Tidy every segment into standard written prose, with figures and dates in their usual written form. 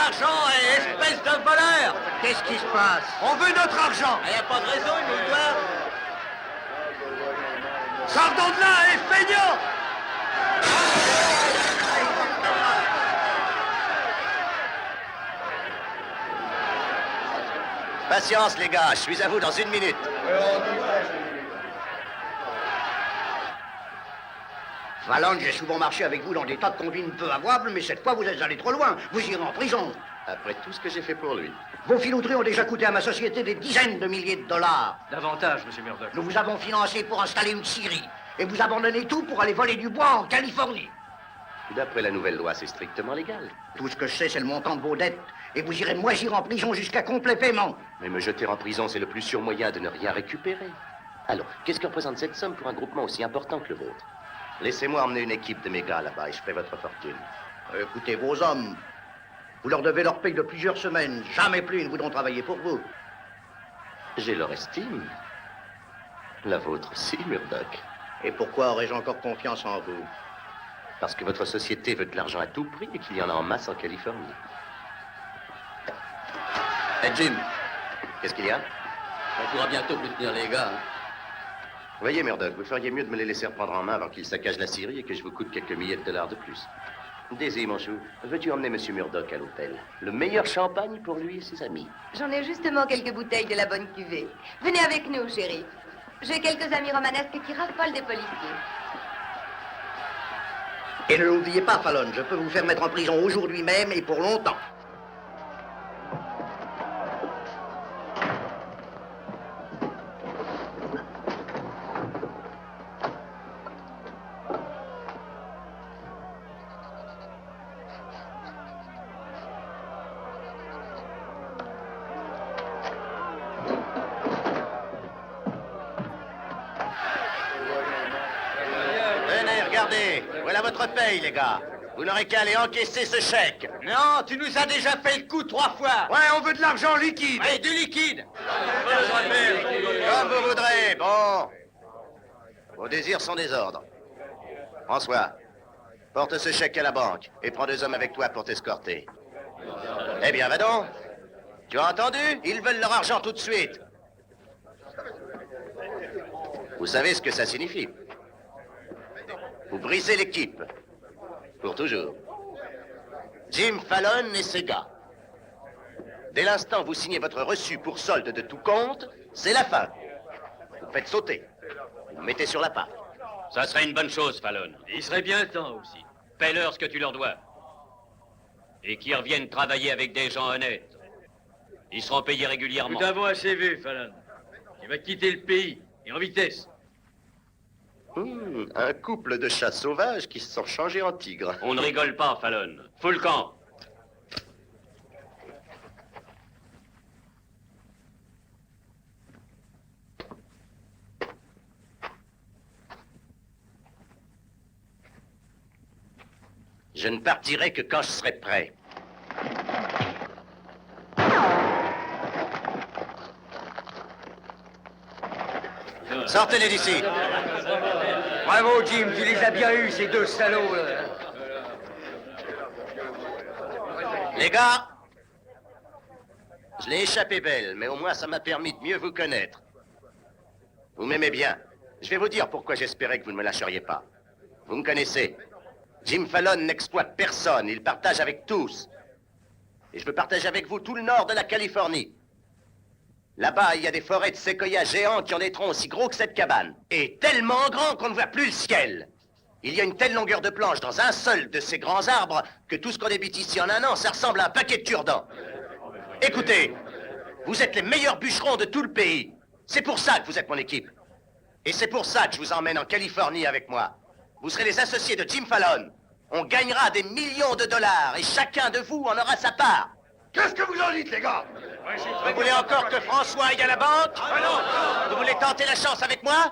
l'argent, espèce de voleur! Qu'est-ce qui se passe? On veut notre argent! Il n'y a pas de raison, il nous le doit. Sors-donc de là, feignant! Patience, les gars, je suis à vous dans 1 minute. Fallon, j'ai souvent marché avec vous dans des tas de combines peu avouables, mais cette fois, vous êtes allé trop loin. Vous irez en prison. Après tout ce que j'ai fait pour lui. Vos filouteries ont déjà coûté à ma société des dizaines de milliers de dollars. Davantage, monsieur Murdoch. Nous vous avons financé pour installer une scierie. Et vous abandonnez tout pour aller voler du bois en Californie. D'après la nouvelle loi, c'est strictement légal. Tout ce que je sais, c'est le montant de vos dettes. Et vous irez moisir en prison jusqu'à complet paiement. Mais me jeter en prison, c'est le plus sûr moyen de ne rien récupérer. Alors, qu'est-ce que représente cette somme pour un groupement aussi important que le vôtre? Laissez-moi emmener une équipe de mes gars là-bas et je ferai votre fortune. Écoutez, vos hommes, vous leur devez leur paye de plusieurs semaines. Jamais plus ils ne voudront travailler pour vous. J'ai leur estime. La vôtre aussi, Murdoch. Et pourquoi aurais-je encore confiance en vous? Parce que votre société veut de l'argent à tout prix et qu'il y en a en masse en Californie. Hey Jim, Qu'est-ce qu'il y a? on pourra bientôt plus tenir les gars. Hein. Voyez, Murdoch, vous feriez mieux de me les laisser reprendre en main avant qu'ils saccagent la Syrie et que je vous coûte quelques milliers de dollars de plus. Daisy, mon chou, veux-tu emmener Monsieur Murdoch à l'hôtel? Le meilleur champagne pour lui et ses amis. J'en ai justement quelques bouteilles de la bonne cuvée. Venez avec nous, chérie. J'ai quelques amis romanesques qui raffolent des policiers. Et ne l'oubliez pas, Fallon, je peux vous faire mettre en prison aujourd'hui même et pour longtemps. Venez, regardez. Voilà votre paye, les gars. Vous n'aurez qu'à aller encaisser ce chèque. Non, tu nous as déjà fait le coup 3 fois. Ouais, on veut de l'argent liquide. Et du liquide. Comme vous voudrez. Bon. Vos désirs sont des ordres. François, porte ce chèque à la banque et prends 2 hommes avec toi pour t'escorter. Eh bien, va donc. Tu as entendu? Ils veulent leur argent tout de suite. Vous savez ce que ça signifie? Vous brisez l'équipe. Pour toujours. Jim Fallon et ses gars. Dès l'instant où vous signez votre reçu pour solde de tout compte, c'est la fin. Vous faites sauter. Vous mettez sur la patte. Ça serait une bonne chose, Fallon. Il serait bien temps aussi. Paie-leur ce que tu leur dois. Et qu'ils reviennent travailler avec des gens honnêtes. Ils seront payés régulièrement. Nous t'avons assez vu, Fallon. Tu vas quitter le pays, et en vitesse. Un couple de chats sauvages qui se sont changés en tigres. On ne rigole pas, Fallon. Fous le camp. Je ne partirai que quand je serai prêt. Sortez-les d'ici. Bravo, Jim, tu les as bien eus, ces 2 salauds, là. Les gars, je l'ai échappé belle, mais au moins ça m'a permis de mieux vous connaître. Vous m'aimez bien. Je vais vous dire pourquoi j'espérais que vous ne me lâcheriez pas. Vous me connaissez. Jim Fallon n'exploite personne, il partage avec tous. Et je veux partager avec vous tout le nord de la Californie. Là-bas, il y a des forêts de séquoias géants qui en des troncs aussi gros que cette cabane. Et tellement grands qu'on ne voit plus le ciel. Il y a une telle longueur de planche dans un seul de ces grands arbres que tout ce qu'on débite ici en un an, ça ressemble à un paquet de cure-dents. Écoutez, vous êtes les meilleurs bûcherons de tout le pays. C'est pour ça que vous êtes mon équipe. Et c'est pour ça que je vous emmène en Californie avec moi. Vous serez les associés de Jim Fallon. On gagnera des millions de dollars et chacun de vous en aura sa part. Qu'est-ce que vous en dites, les gars? Vous voulez encore que François aille à la banque? Vous voulez tenter la chance avec moi?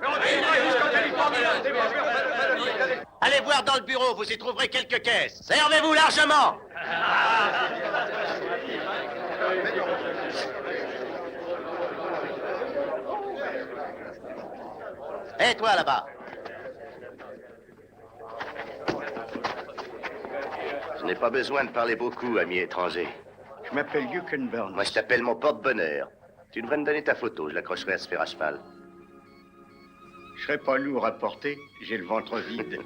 Allez voir dans le bureau, vous y trouverez quelques caisses. Servez-vous largement. Et toi là-bas? Je n'ai pas besoin de parler beaucoup, ami étranger. Je m'appelle Yukon Burns. Moi, je t'appelle mon porte-bonheur. Tu devrais me donner ta photo, je l'accrocherai à ce fer à cheval. Je serai pas lourd à porter, j'ai le ventre vide.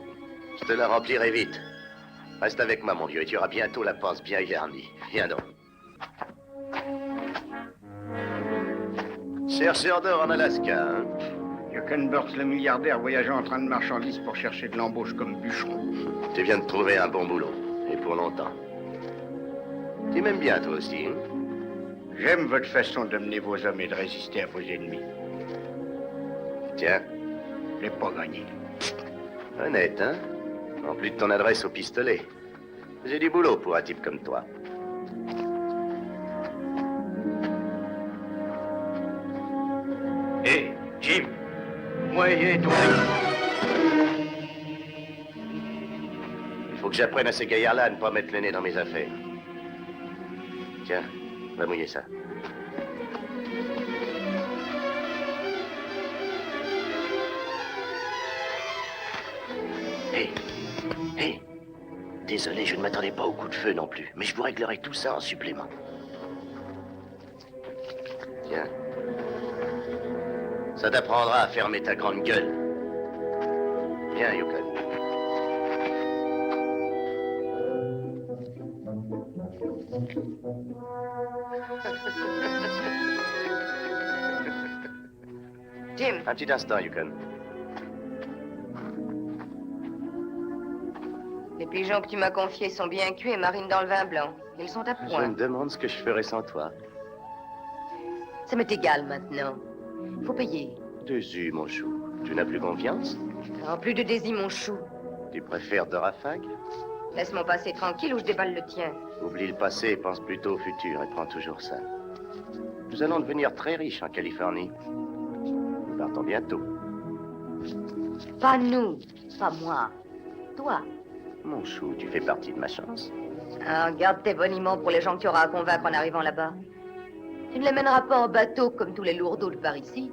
Je te la remplirai vite. Reste avec moi, mon vieux, et tu auras bientôt la panse bien garnie. Viens donc. Chercheur d'or en Alaska, hein? Yukon Burns, le milliardaire, voyageant en train de marchandises pour chercher de l'embauche comme bûcheron. Tu viens de trouver un bon boulot, et pour longtemps. Tu m'aimes bien, toi aussi, hein? J'aime votre façon de mener vos hommes et de résister à vos ennemis. Tiens, Je n'ai pas gagné. honnête, hein? En plus de ton adresse au pistolet. J'ai du boulot pour un type comme toi. Hé, Jim. Moyen ton ami. Il faut que j'apprenne à ces gaillards-là à ne pas mettre le nez dans mes affaires. Tiens, va mouiller ça. Hé, hé. Désolé, je ne m'attendais pas au coup de feu non plus, mais je vous réglerai tout ça en supplément. Tiens. Ça t'apprendra à fermer ta grande gueule. Viens, Yukon. Jim, Un petit instant, Yukon. les pigeons que tu m'as confiés sont bien cuits et marinent dans le vin blanc. Ils sont à Je point. me demande ce que je ferais sans toi. Ça m'est égal maintenant. Faut payer. Désu, mon chou. Tu n'as plus confiance? En plus de Daisy, mon chou. Tu préfères de rafag? Laisse mon passé tranquille ou je déballe le tien. Oublie le passé et pense plutôt au futur et prends toujours ça. Nous allons devenir très riches en Californie. Nous partons bientôt. Pas nous, pas moi. Toi. Mon chou, tu fais partie de ma chance. Ah, garde tes boniments pour les gens que tu auras à convaincre en arrivant là-bas. Tu ne les mèneras pas en bateau comme tous les lourdeaux de par ici.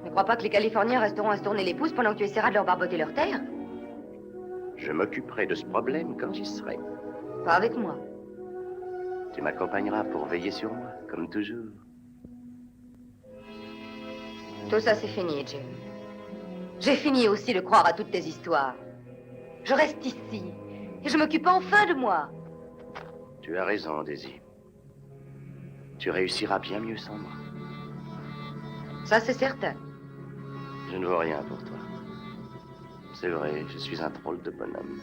Ne crois pas que les Californiens resteront à se tourner les pouces pendant que tu essaieras de leur barboter leur terre. Je m'occuperai de ce problème quand j'y serai. Pas avec moi. Tu m'accompagneras pour veiller sur moi, comme toujours. Tout ça, c'est fini, Jim. J'ai fini aussi de croire à toutes tes histoires. Je reste ici et je m'occupe enfin de moi. Tu as raison, Daisy. Tu réussiras bien mieux sans moi. Ça, c'est certain. Je ne veux rien pour toi. C'est vrai, je suis un drôle de bonhomme.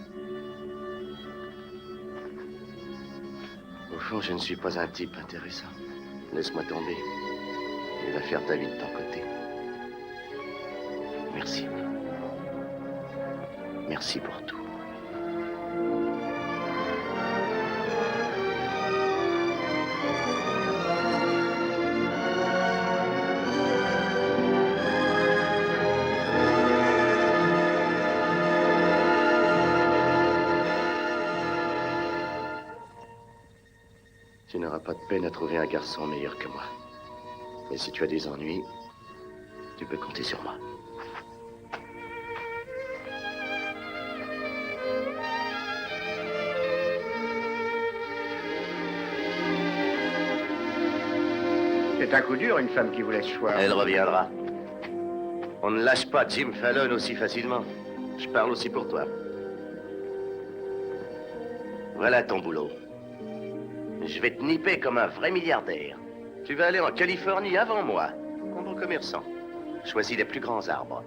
Au fond, je ne suis pas un type intéressant. Laisse-moi tomber. Et va faire ta vie de ton côté. Merci. Merci pour tout. Tu n'auras pas de peine à trouver un garçon meilleur que moi. Mais si tu as des ennuis, tu peux compter sur moi. C'est un coup dur, une femme qui vous laisse choir. Elle reviendra. On ne lâche pas Jim Fallon aussi facilement. Je parle aussi pour toi. Voilà ton boulot. Je vais te nipper comme un vrai milliardaire. Tu vas aller en Californie avant moi, comme bon commerçant. Choisis les plus grands arbres.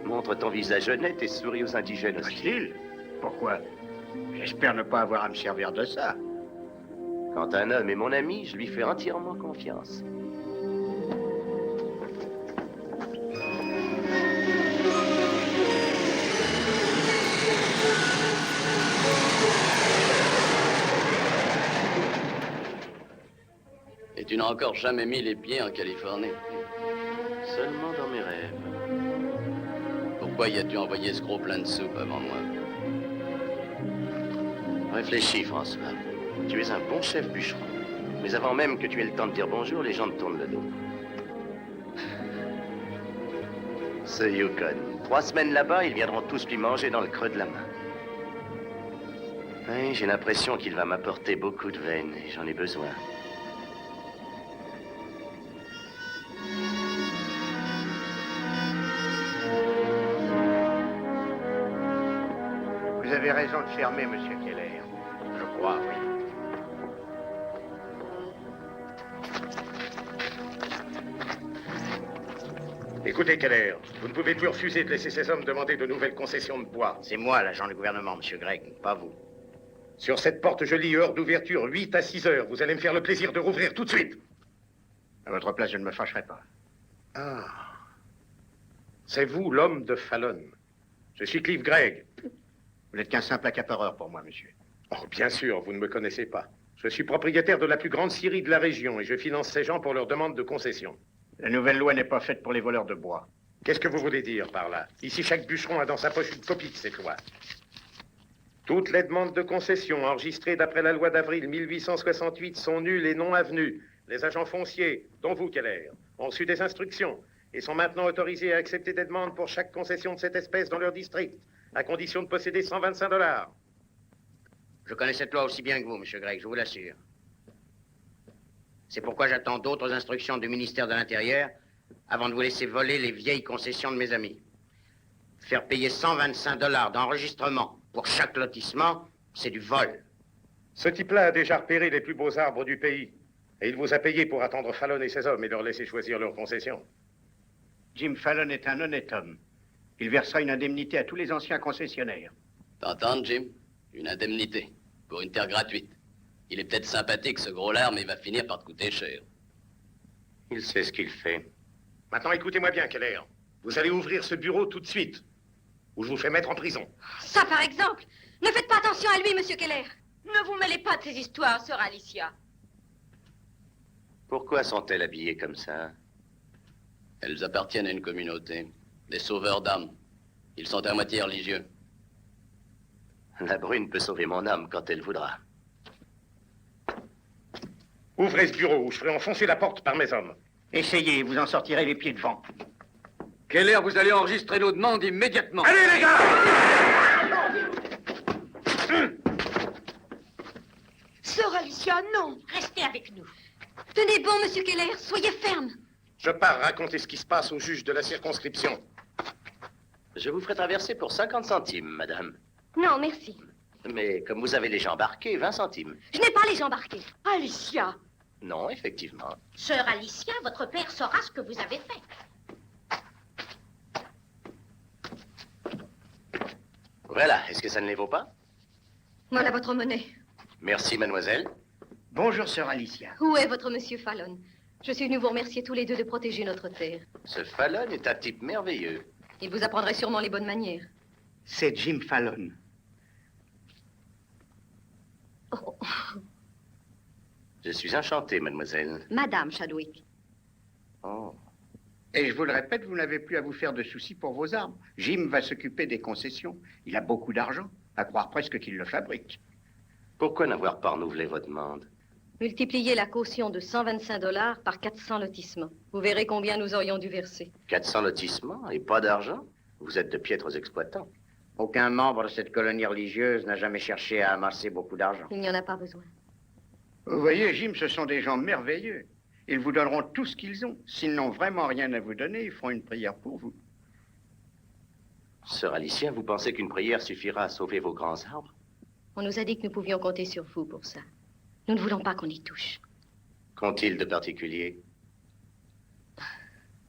Montre ton visage honnête et souris aux indigènes aussi. Hostile? Pourquoi? J'espère ne pas avoir à me servir de ça. Quand un homme est mon ami, je lui fais entièrement confiance. Et tu n'as encore jamais mis les pieds en Californie. Seulement dans mes rêves. Pourquoi y as-tu envoyé ce gros plein de soupe avant moi? Réfléchis, François. Tu es un bon chef bûcheron. Mais avant même que tu aies le temps de dire bonjour, les gens te tournent le dos. Ce Yukon. 3 semaines là-bas, ils viendront tous lui manger dans le creux de la main. Oui, j'ai l'impression qu'il va m'apporter beaucoup de veine et j'en ai besoin. raison de fermer, monsieur Keller. Je crois, oui. Écoutez, Keller, vous ne pouvez plus refuser de laisser ces hommes demander de nouvelles concessions de bois. C'est moi, l'agent du gouvernement, monsieur Gregg, pas vous. Sur cette porte, je lis heure d'ouverture, 8 à 6 heures. Vous allez me faire le plaisir de rouvrir tout de suite. À votre place, je ne me fâcherai pas. Ah. C'est vous, l'homme de Fallon. Je suis Cliff Gregg. Vous n'êtes qu'un simple accapareur pour moi, monsieur. Oh, bien sûr, vous ne me connaissez pas. Je suis propriétaire de la plus grande scierie de la région et je finance ces gens pour leur demande de concession. La nouvelle loi n'est pas faite pour les voleurs de bois. Qu'est-ce que vous voulez dire par là? Ici, chaque bûcheron a dans sa poche une copie de cette loi. Toutes les demandes de concession enregistrées d'après la loi d'avril 1868 sont nulles et non avenues. Les agents fonciers, dont vous, Keller, ont reçu des instructions et sont maintenant autorisés à accepter des demandes pour chaque concession de cette espèce dans leur district, à condition de posséder 125 $. Je connais cette loi aussi bien que vous, monsieur Gregg, je vous l'assure. C'est pourquoi j'attends d'autres instructions du ministère de l'Intérieur avant de vous laisser voler les vieilles concessions de mes amis. Faire payer 125 $ d'enregistrement pour chaque lotissement, c'est du vol. Ce type-là a déjà repéré les plus beaux arbres du pays. Et il vous a payé pour attendre Fallon et ses hommes et leur laisser choisir leurs concessions. Jim Fallon est un honnête homme. Il versera une indemnité à tous les anciens concessionnaires. T'entends, Jim? Une indemnité. Pour une terre gratuite. Il est peut-être sympathique, ce gros lard, mais il va finir par te coûter cher. Il sait ce qu'il fait. Maintenant, écoutez-moi bien, Keller. Vous allez ouvrir ce bureau tout de suite, ou je vous fais mettre en prison. Ça, par exemple. Ne faites pas attention à lui, monsieur Keller. Ne vous mêlez pas de ces histoires, sœur Alicia. Pourquoi sont-elles habillées comme ça? Elles appartiennent à une communauté. Des sauveurs d'âmes. Ils sont à moitié religieux. La brune peut sauver mon âme quand elle voudra. Ouvrez ce bureau, ou je ferai enfoncer la porte par mes hommes. Essayez, vous en sortirez les pieds devant. Keller, vous allez enregistrer nos demandes immédiatement. Allez, les gars! Sœur Alicia, non. Restez avec nous. Tenez bon, monsieur Keller, soyez ferme. Je pars raconter ce qui se passe au juge de la circonscription. Je vous ferai traverser pour 50 centimes, madame. Non, merci. Mais comme vous avez les gens embarqués, 20 centimes. Je n'ai pas les gens embarqués. Alicia. Non, effectivement. Sœur Alicia, votre père saura ce que vous avez fait. Voilà, est-ce que ça ne les vaut pas? Voilà votre monnaie. Merci, mademoiselle. Bonjour, sœur Alicia. Où est votre monsieur Fallon? Je suis venu vous remercier tous les deux de protéger notre terre. Ce Fallon est un type merveilleux. Il vous apprendrait sûrement les bonnes manières. C'est Jim Fallon. Oh, Je suis enchanté, mademoiselle. Madame Chadwick. Oh. Et je vous le répète, vous n'avez plus à vous faire de soucis pour vos arbres. Jim va s'occuper des concessions. Il a beaucoup d'argent, à croire presque qu'il le fabrique. Pourquoi n'avoir pas renouvelé votre demande? Multipliez la caution de 125 $ par 400 lotissements. Vous verrez combien nous aurions dû verser. 400 lotissements et pas d'argent? Vous êtes de piètres exploitants. Aucun membre de cette colonie religieuse n'a jamais cherché à amasser beaucoup d'argent. Il n'y en a pas besoin. Vous voyez, Jim, ce sont des gens merveilleux. Ils vous donneront tout ce qu'ils ont. S'ils n'ont vraiment rien à vous donner, ils feront une prière pour vous. Sœur Alicia, vous pensez qu'une prière suffira à sauver vos grands arbres? On nous a dit que nous pouvions compter sur vous pour ça. Nous ne voulons pas qu'on y touche. Qu'ont-ils de particulier?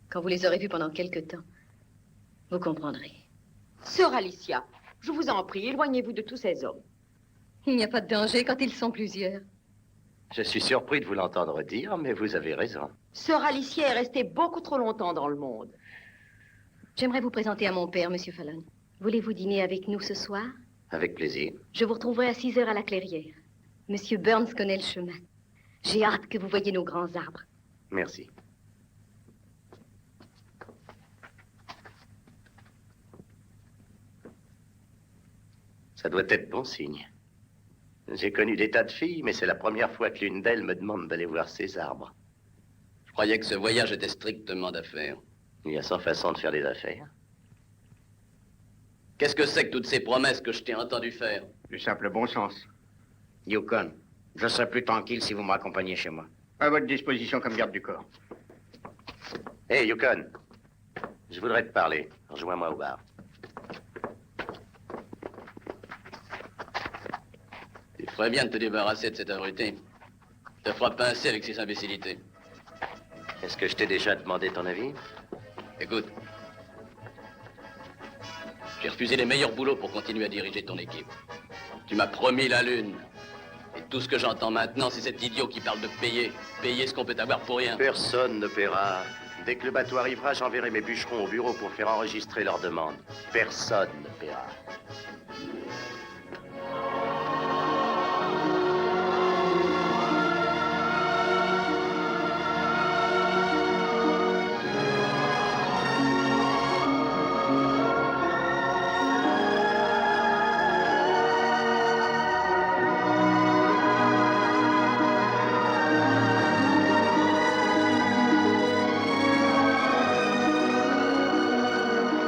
Quand vous les aurez vus pendant quelque temps, vous comprendrez. Sœur Alicia, je vous en prie, éloignez-vous de tous ces hommes. Il n'y a pas de danger quand ils sont plusieurs. Je suis surpris de vous l'entendre dire, mais vous avez raison. Sœur Alicia est restée beaucoup trop longtemps dans le monde. J'aimerais vous présenter à mon père, monsieur Fallon. Voulez-vous dîner avec nous ce soir? Avec plaisir. Je vous retrouverai à 6 heures à la clairière. Monsieur Burns connaît le chemin. J'ai hâte que vous voyiez nos grands arbres. Merci. Ça doit être bon signe. J'ai connu des tas de filles, mais c'est la première fois que l'une d'elles me demande d'aller voir ses arbres. Je croyais que ce voyage était strictement d'affaires. Il y a 100 façons de faire des affaires. Qu'est-ce que c'est que toutes ces promesses que je t'ai entendu faire? Du simple bon sens. Yukon, je serai plus tranquille si vous m'accompagnez chez moi. À votre disposition comme garde du corps. Hé, Yukon, je voudrais te parler. Rejoins-moi au bar. ferais bien de te débarrasser de cet abruti. Te fera pincer avec ses imbécilités. Est-ce que je t'ai déjà demandé ton avis? Écoute. J'ai refusé les meilleurs boulots pour continuer à diriger ton équipe. Tu m'as promis la lune. Et tout ce que j'entends maintenant, c'est cet idiot qui parle de payer. Payer ce qu'on peut avoir pour rien. Personne ne paiera. Dès que le bateau arrivera, j'enverrai mes bûcherons au bureau pour faire enregistrer leurs demandes. Personne ne paiera.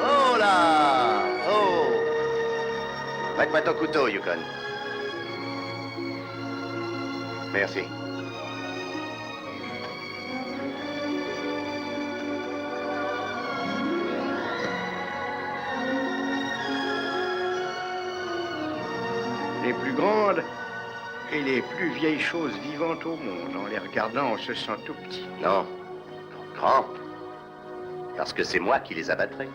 Oh là! Oh! Prête-moi ton couteau, Yukon. Merci. Les plus grandes et les plus vieilles choses vivantes au monde. En les regardant, on se sent tout petit. Non. Grand. Parce que c'est moi qui les abattrai.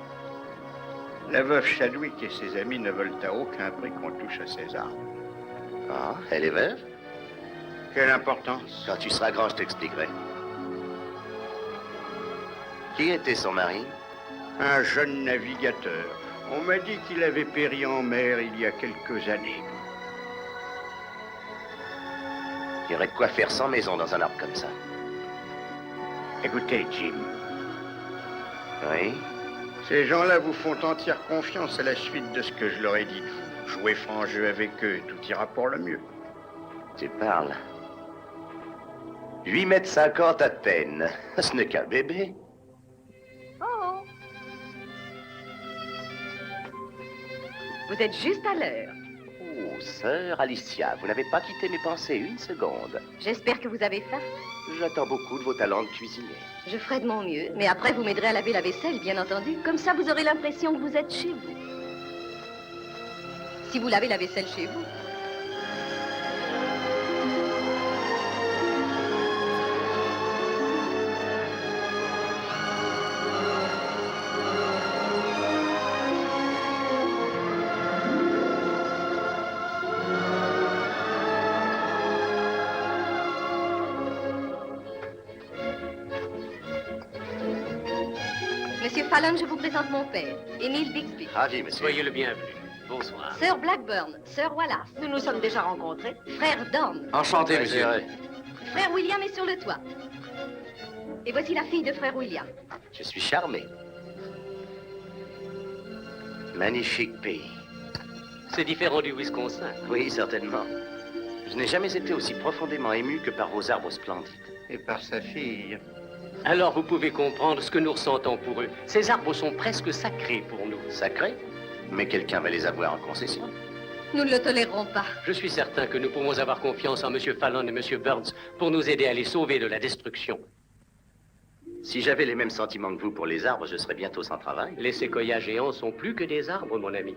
La veuve Chadwick et ses amis ne veulent à aucun prix qu'on touche à ces arbres. Ah, elle est veuve? Quelle importance? Quand tu seras grand, je t'expliquerai. Qui était son mari? Un jeune navigateur. On m'a dit qu'il avait péri en mer il y a quelques années. Il y aurait de quoi faire 100 maisons dans un arbre comme ça. Écoutez, Jim, Oui? ces gens-là vous font entière confiance à la suite de ce que je leur ai dit de vous. Jouez franc jeu avec eux et tout ira pour le mieux. Tu parles. 8,50 m à peine. Ce n'est qu'un bébé. Oh! Vous êtes juste à l'heure. Oh, sœur Alicia, vous n'avez pas quitté mes pensées une seconde. J'espère que vous avez faim. J'attends beaucoup de vos talents de cuisinier. Je ferai de mon mieux, mais après vous m'aiderez à laver la vaisselle, bien entendu. Comme ça, vous aurez l'impression que vous êtes chez vous. Si vous lavez la vaisselle chez vous. Monsieur Fallon, je vous présente mon père, Émile Bixby. Ravi, monsieur. Soyez le bienvenu. Bonsoir. Sir Blackburn, Sir Wallace, Nous nous sommes déjà rencontrés. frère Dorn. Enchanté, monsieur. Frère William est sur le toit. Et voici la fille de frère William. Je suis charmé. Magnifique pays. C'est différent du Wisconsin. Oui, certainement. Je n'ai jamais été aussi profondément ému que par vos arbres splendides. Et par sa fille. Alors vous pouvez comprendre ce que nous ressentons pour eux. Ces arbres sont presque sacrés pour nous. Sacré? Mais quelqu'un va les avoir en concession. Nous ne le tolérerons pas. Je suis certain que nous pouvons avoir confiance en M. Fallon et M. Burns pour nous aider à les sauver de la destruction. Si j'avais les mêmes sentiments que vous pour les arbres, je serais bientôt sans travail. Les séquoias géants sont plus que des arbres, mon ami.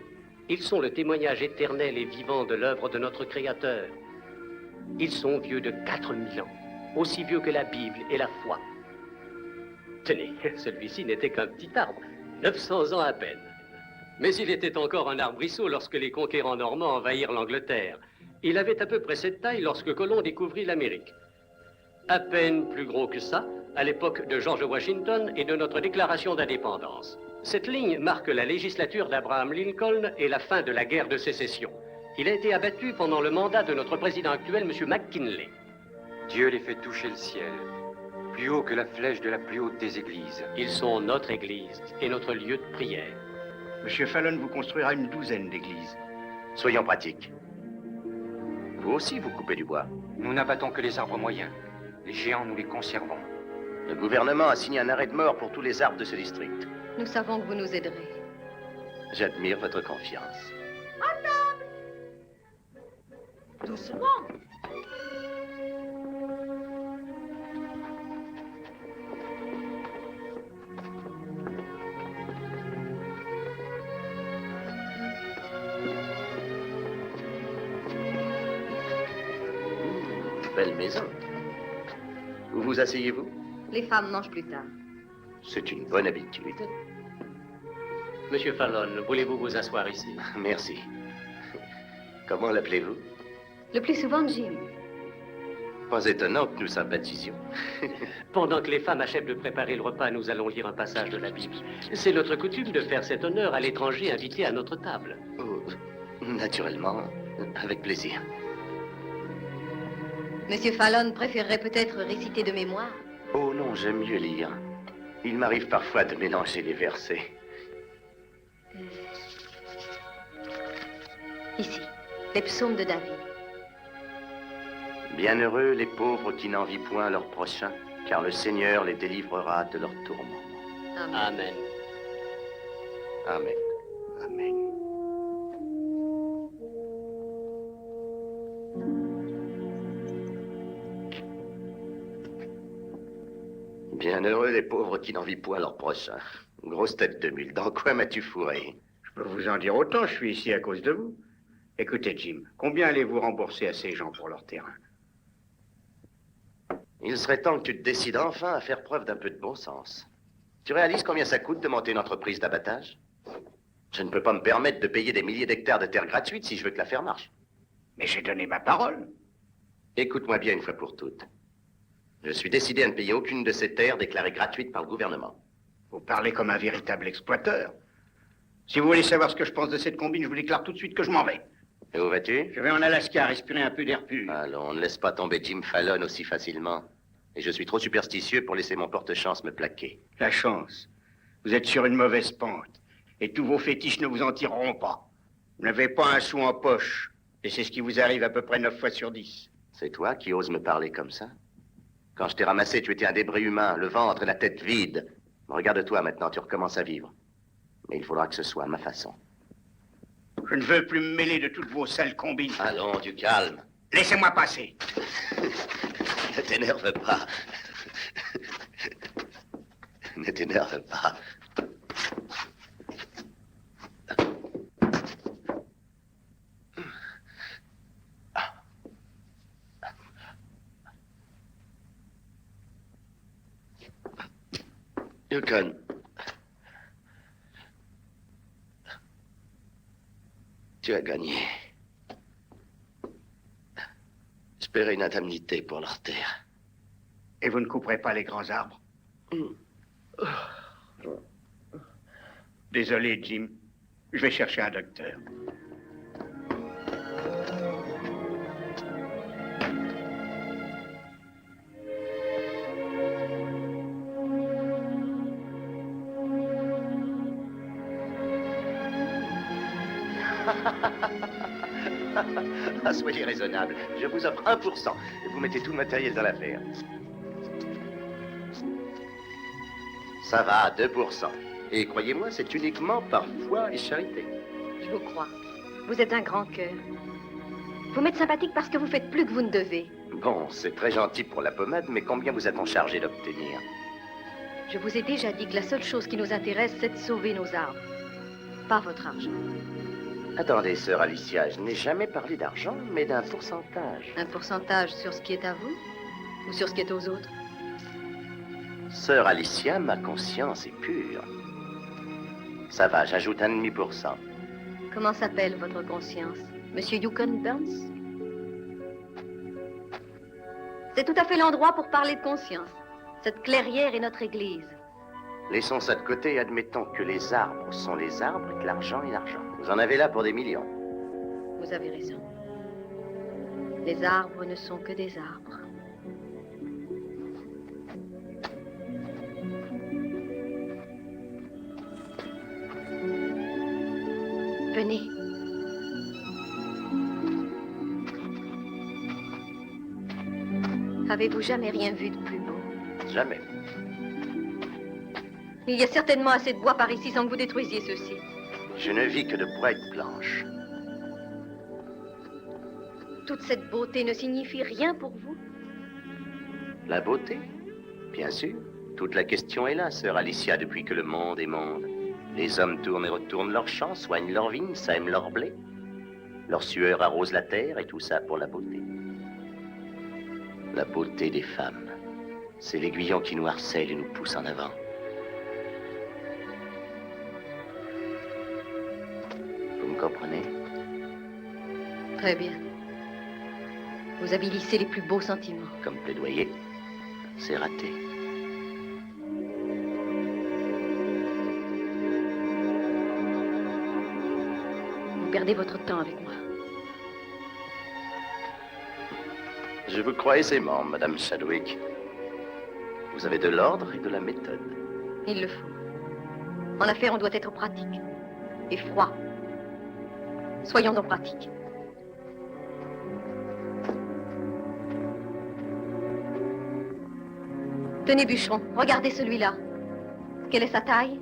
Ils sont le témoignage éternel et vivant de l'œuvre de notre Créateur. Ils sont vieux de 4000 ans, aussi vieux que la Bible et la foi. Tenez, celui-ci n'était qu'un petit arbre, 900 ans à peine. Mais il était encore un arbrisseau lorsque les conquérants normands envahirent l'Angleterre. Il avait à peu près cette taille lorsque Colomb découvrit l'Amérique. À peine plus gros que ça, à l'époque de George Washington et de notre déclaration d'indépendance. Cette ligne marque la législature d'Abraham Lincoln et la fin de la guerre de sécession. Il a été abattu pendant le mandat de notre président actuel, M. McKinley. Dieu les fait toucher le ciel, plus haut que la flèche de la plus haute des églises. Ils sont notre église et notre lieu de prière. Monsieur Fallon vous construira une douzaine d'églises. Soyons pratiques. Vous aussi, vous coupez du bois. Nous n'abattons que les arbres moyens. Les géants, nous les conservons. Le gouvernement a signé un arrêt de mort pour tous les arbres de ce district. Nous savons que vous nous aiderez. J'admire votre confiance. Doucement. Belle maison. Où vous asseyez-vous? Les femmes mangent plus tard. C'est une bonne habitude. Monsieur Fallon, voulez-vous vous asseoir ici? Merci. Comment l'appelez-vous? Le plus souvent, Jim. Pas étonnant que nous sympathisions. Pendant que les femmes achèvent de préparer le repas, nous allons lire un passage de la Bible. C'est notre coutume de faire cet honneur à l'étranger invité à notre table. Oh, naturellement, avec plaisir. Monsieur Fallon préférerait peut-être réciter de mémoire. Oh non, j'aime mieux lire. Il m'arrive parfois de mélanger les versets. Ici, les psaumes de David. Bienheureux les pauvres qui n'envient point leur prochain, car le Seigneur les délivrera de leurs tourments. Amen. Amen. Amen. Bienheureux les pauvres qui n'envient point leur prochain. Grosse tête de mule, dans quoi m'as-tu fourré? Je peux vous en dire autant, je suis ici à cause de vous. Écoutez, Jim, combien allez-vous rembourser à ces gens pour leur terrain? Il serait temps que tu te décides enfin à faire preuve d'un peu de bon sens. Tu réalises combien ça coûte de monter une entreprise d'abattage? Je ne peux pas me permettre de payer des milliers d'hectares de terre gratuite si je veux que l'affaire marche. Mais j'ai donné ma parole. Écoute-moi bien une fois pour toutes. Je suis décidé à ne payer aucune de ces terres déclarées gratuites par le gouvernement. Vous parlez comme un véritable exploiteur. Si vous voulez savoir ce que je pense de cette combine, je vous déclare tout de suite que je m'en vais. Et où vas-tu? Je vais en Alaska respirer un peu d'air pur. Allons, ne laisse pas tomber Jim Fallon aussi facilement. Et je suis trop superstitieux pour laisser mon porte-chance me plaquer. La chance. Vous êtes sur une mauvaise pente. Et tous vos fétiches ne vous en tireront pas. Vous n'avez pas un sou en poche. Et c'est ce qui vous arrive à peu près 9 fois sur 10. C'est toi qui oses me parler comme ça? Quand je t'ai ramassé, tu étais un débris humain, le ventre et la tête vide. Regarde-toi maintenant, tu recommences à vivre. Mais il faudra que ce soit à ma façon. Je ne veux plus me mêler de toutes vos sales combines. Allons, du calme. Laissez-moi passer. Ne t'énerve pas. Ne t'énerve pas. Yukon. Tu as gagné. Espérer une indemnité pour leur terre. Et vous ne couperez pas les grands arbres? Désolé, Jim. Je vais chercher un docteur. Ah, soyez raisonnable. Je vous offre 1%. Et vous mettez tout le matériel dans l'affaire. Ça va, 2%. Et croyez-moi, c'est uniquement par foi et charité. Je vous crois. Vous êtes un grand cœur. Vous m'êtes sympathique parce que vous faites plus que vous ne devez. Bon, c'est très gentil pour la pommade, mais combien vous a-t-on chargé d'obtenir? Je vous ai déjà dit que la seule chose qui nous intéresse, c'est de sauver nos arbres. Pas votre argent. Attendez, sœur Alicia, je n'ai jamais parlé d'argent, mais d'un pourcentage. Un pourcentage sur ce qui est à vous ou sur ce qui est aux autres? Sœur Alicia, ma conscience est pure. Ça va, j'ajoute 1,5%. Comment s'appelle votre conscience? Monsieur Yukon Burns? C'est tout à fait l'endroit pour parler de conscience. Cette clairière est notre église. Laissons ça de côté et admettons que les arbres sont les arbres et que l'argent est l'argent. Vous en avez là pour des millions. Vous avez raison. Les arbres ne sont que des arbres. Venez. Avez-vous jamais rien vu de plus beau? Jamais. Il y a certainement assez de bois par ici sans que vous détruisiez ceci. Je ne vis que de bois et de planches. Toute cette beauté ne signifie rien pour vous? La beauté? Bien sûr. Toute la question est là, sœur Alicia, depuis que le monde est monde. Les hommes tournent et retournent leurs champs, soignent leurs vignes, sèment leur blé. Leur sueur arrose la terre et tout ça pour la beauté. La beauté des femmes. C'est l'aiguillon qui nous harcèle et nous pousse en avant. Vous me comprenez? Très bien. Vous avilissez les plus beaux sentiments. Comme plaidoyer, c'est raté. Vous perdez votre temps avec moi. Je vous crois aisément, Madame Chadwick. Vous avez de l'ordre et de la méthode. Il le faut. En affaires, on doit être pratique. Et froid. Soyons donc pratiques. Tenez, bûcheron, regardez celui-là. Quelle est sa taille?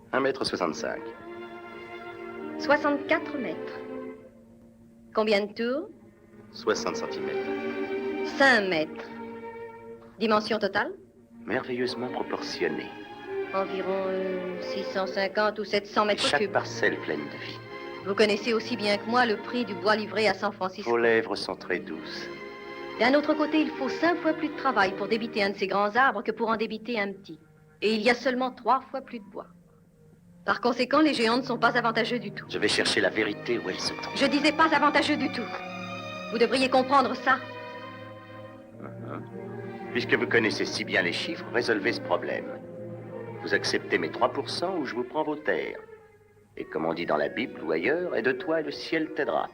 « 1,65 m. 64 mètres. Combien de tours? 60 cm. 5 mètres. Dimension totale? Merveilleusement proportionné. Environ 650 ou 700 mètres Chaque cubes. parcelle pleine de vie. Vous connaissez aussi bien que moi le prix du bois livré à San Francisco. Vos lèvres sont très douces. D'un autre côté, il faut 5 fois plus de travail pour débiter un de ces grands arbres que pour en débiter un petit. Et il y a seulement 3 fois plus de bois. Par conséquent, les géants ne sont pas avantageux du tout. Je vais chercher la vérité où elle se trouve. Je disais pas avantageux du tout. Vous devriez comprendre ça. Puisque vous connaissez si bien les chiffres, résolvez ce problème. Vous acceptez mes 3% ou je vous prends vos terres. Et comme on dit dans la Bible ou ailleurs, aide-toi et le ciel t'aidera.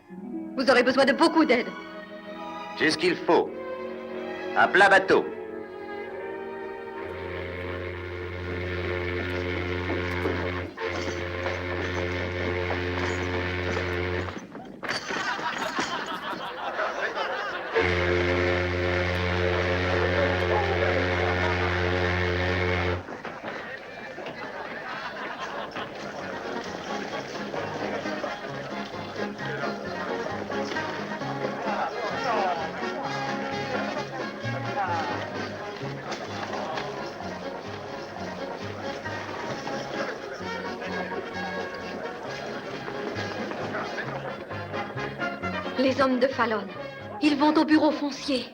Vous aurez besoin de beaucoup d'aide. J'ai ce qu'il faut. Un plat bateau. Les hommes de Fallon, ils vont au bureau foncier.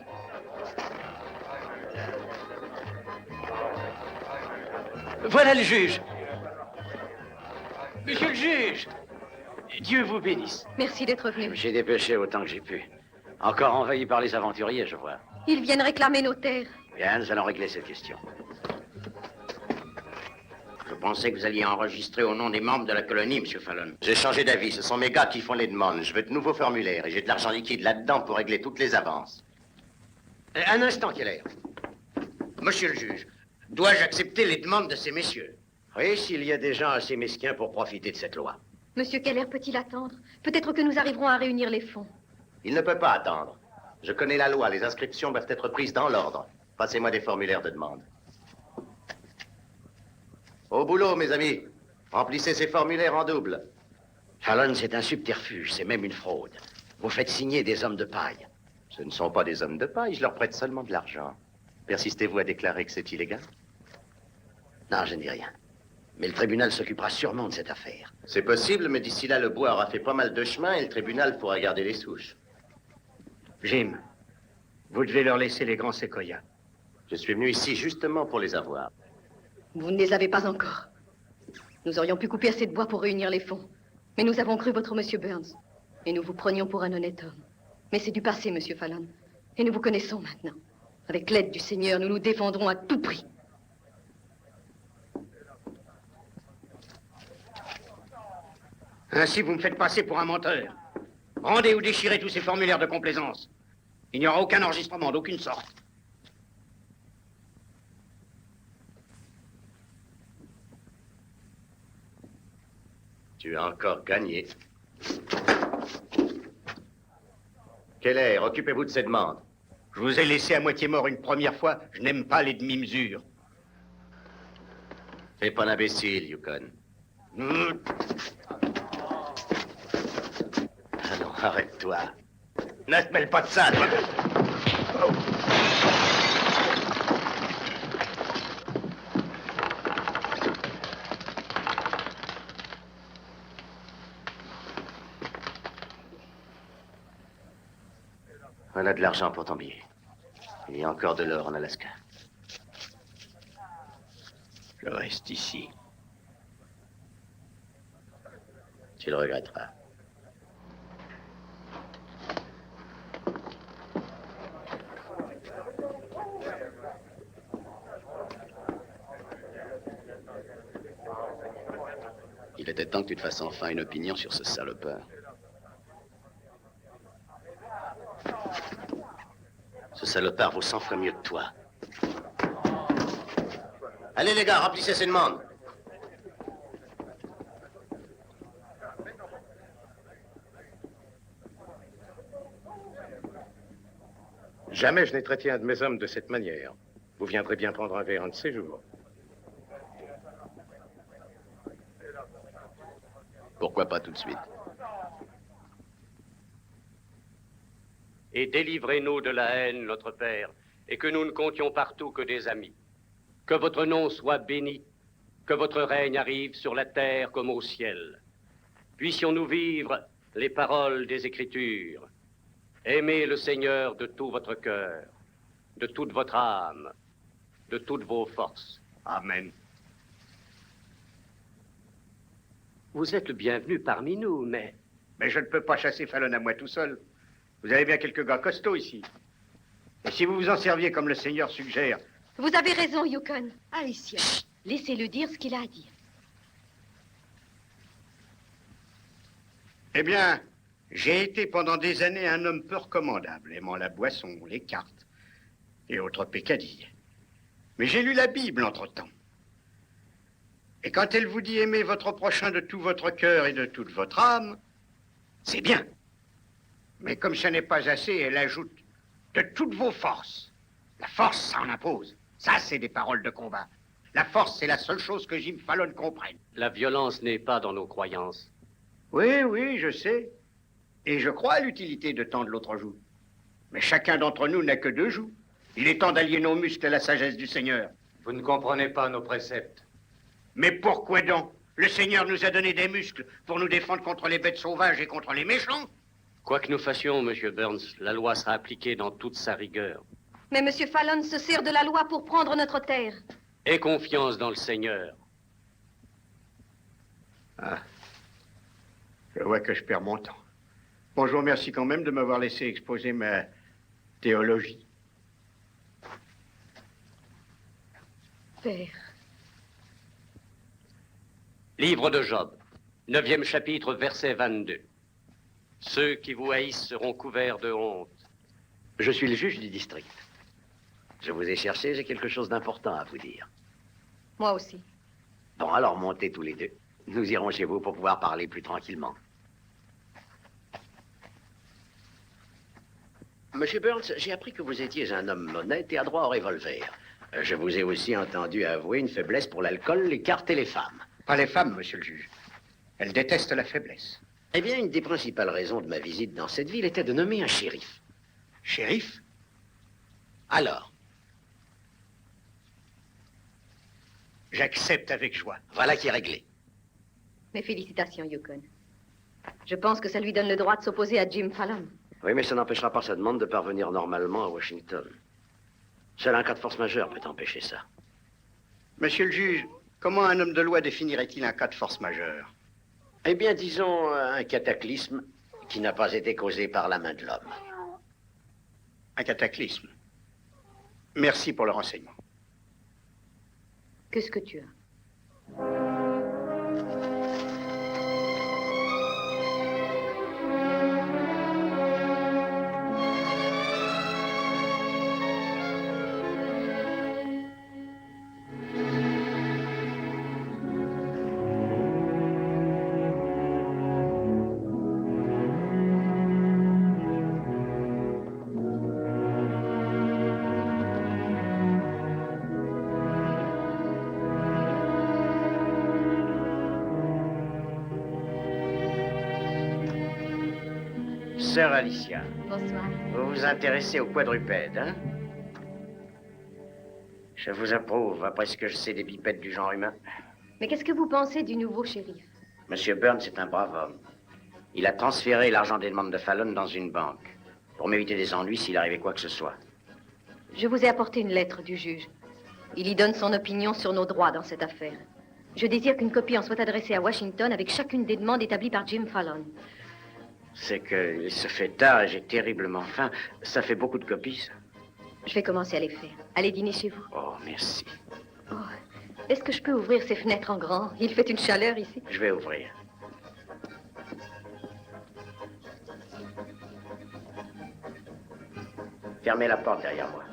Voilà le juge. Monsieur le juge, Dieu vous bénisse. Merci d'être venu. J'ai dépêché autant que j'ai pu. Encore envahi par les aventuriers, je vois. Ils viennent réclamer nos terres. Bien, nous allons régler cette question. Je pensais que vous alliez enregistrer au nom des membres de la colonie, Monsieur Fallon. J'ai changé d'avis. Ce sont mes gars qui font les demandes. Je veux de nouveaux formulaires et j'ai de l'argent liquide là-dedans pour régler toutes les avances. Un instant, Keller. Monsieur le juge, dois-je accepter les demandes de ces messieurs? Oui, s'il y a des gens assez mesquins pour profiter de cette loi. Monsieur Keller peut-il attendre? Peut-être que nous arriverons à réunir les fonds. Il ne peut pas attendre. Je connais la loi. Les inscriptions doivent être prises dans l'ordre. Passez-moi des formulaires de demande. Au boulot, mes amis. Remplissez ces formulaires en double. Fallon, c'est un subterfuge, c'est même une fraude. Vous faites signer des hommes de paille. Ce ne sont pas des hommes de paille, je leur prête seulement de l'argent. Persistez-vous à déclarer que c'est illégal? Non, je ne dis rien. Mais le tribunal s'occupera sûrement de cette affaire. C'est possible, mais d'ici là, le bois aura fait pas mal de chemin et le tribunal pourra garder les souches. Jim, vous devez leur laisser les grands séquoias. Je suis venu ici justement pour les avoir. Vous ne les avez pas encore. Nous aurions pu couper assez de bois pour réunir les fonds. Mais nous avons cru votre monsieur Burns. Et nous vous prenions pour un honnête homme. Mais c'est du passé, monsieur Fallon. Et nous vous connaissons maintenant. Avec l'aide du Seigneur, nous nous défendrons à tout prix. Ainsi, vous me faites passer pour un menteur. Rendez ou déchirez tous ces formulaires de complaisance. Il n'y aura aucun enregistrement d'aucune sorte. Tu as encore gagné. Keller, occupez-vous de ces demandes. Je vous ai laissé à moitié mort une première fois. Je n'aime pas les demi-mesures. Fais pas l'imbécile, Yukon. Allons, arrête-toi. Ne te mêle pas de ça, toi. Voilà de l'argent pour ton billet. Il y a encore de l'or en Alaska. Je reste ici. Tu le regretteras. Il était temps que tu te fasses enfin une opinion sur ce salopard. Ce salopard vaut 100 fois mieux que toi. Allez les gars, remplissez ces demandes. Jamais je n'ai traité un de mes hommes de cette manière. Vous viendrez bien prendre un verre un de ces jours. Pourquoi pas tout de suite? Et délivrez-nous de la haine, notre Père, et que nous ne comptions partout que des amis. Que votre nom soit béni, que votre règne arrive sur la terre comme au ciel. Puissions-nous vivre les paroles des Écritures. Aimez le Seigneur de tout votre cœur, de toute votre âme, de toutes vos forces. Amen. Vous êtes le bienvenu parmi nous, mais... Mais je ne peux pas chasser Fallon à moi tout seul. Vous avez bien quelques gars costauds ici. Et si vous vous en serviez comme le Seigneur suggère... Vous avez raison, Yukon. Alicia, laissez-le dire ce qu'il a à dire. Eh bien, j'ai été pendant des années un homme peu recommandable, aimant la boisson, les cartes et autres peccadilles. Mais j'ai lu la Bible entre-temps. Et quand elle vous dit aimer votre prochain de tout votre cœur et de toute votre âme, c'est bien. Mais comme ce n'est pas assez, elle ajoute de toutes vos forces. La force, ça en impose. Ça, c'est des paroles de combat. La force, c'est la seule chose que Jim Fallon comprenne. La violence n'est pas dans nos croyances. Oui, oui, je sais. Et je crois à l'utilité de tendre l'autre joue. Mais chacun d'entre nous n'a que deux joues. Il est temps d'allier nos muscles à la sagesse du Seigneur. Vous ne comprenez pas nos préceptes. Mais pourquoi donc? Le Seigneur nous a donné des muscles pour nous défendre contre les bêtes sauvages et contre les méchants. Quoi que nous fassions, Monsieur Burns, la loi sera appliquée dans toute sa rigueur. Mais Monsieur Fallon se sert de la loi pour prendre notre terre. Aie confiance dans le Seigneur. Ah. Je vois que je perds mon temps. Bon, je vous remercie quand même de m'avoir laissé exposer ma théologie. Père. Livre de Job, 9e chapitre, verset 22. Ceux qui vous haïssent seront couverts de honte. Je suis le juge du district. Je vous ai cherché, j'ai quelque chose d'important à vous dire. Moi aussi. Bon, alors montez tous les deux. Nous irons chez vous pour pouvoir parler plus tranquillement. Monsieur Burns, j'ai appris que vous étiez un homme honnête et adroit au revolver. Je vous ai aussi entendu avouer une faiblesse pour l'alcool, les cartes et les femmes. Pas les femmes, monsieur le juge. Elles détestent la faiblesse. Eh bien, une des principales raisons de ma visite dans cette ville était de nommer un shérif. Shérif? Alors? J'accepte avec joie. Voilà qui est réglé. Mes félicitations, Yukon. Je pense que ça lui donne le droit de s'opposer à Jim Fallon. Oui, mais ça n'empêchera pas sa demande de parvenir normalement à Washington. Seul un cas de force majeure peut empêcher ça. Monsieur le juge, comment un homme de loi définirait-il un cas de force majeure? Eh bien, disons un cataclysme qui n'a pas été causé par la main de l'homme. Un cataclysme. Merci pour le renseignement. Qu'est-ce que tu as? Sœur Alicia, Bonsoir. vous vous intéressez aux quadrupèdes, hein? Je vous approuve, après ce que je sais des bipèdes du genre humain. Mais qu'est-ce que vous pensez du nouveau shérif? Monsieur Burns est un brave homme. Il a transféré l'argent des demandes de Fallon dans une banque. pour m'éviter des ennuis s'il arrivait quoi que ce soit. Je vous ai apporté une lettre du juge. Il y donne son opinion sur nos droits dans cette affaire. Je désire qu'une copie en soit adressée à Washington avec chacune des demandes établies par Jim Fallon. C'est qu'il se fait tard et j'ai terriblement faim. Ça fait beaucoup de copies, ça. Je vais commencer à les faire. Allez dîner chez vous. Oh, merci. Oh, est-ce que je peux ouvrir ces fenêtres en grand? Il fait une chaleur ici. Je vais ouvrir. Fermez la porte derrière moi.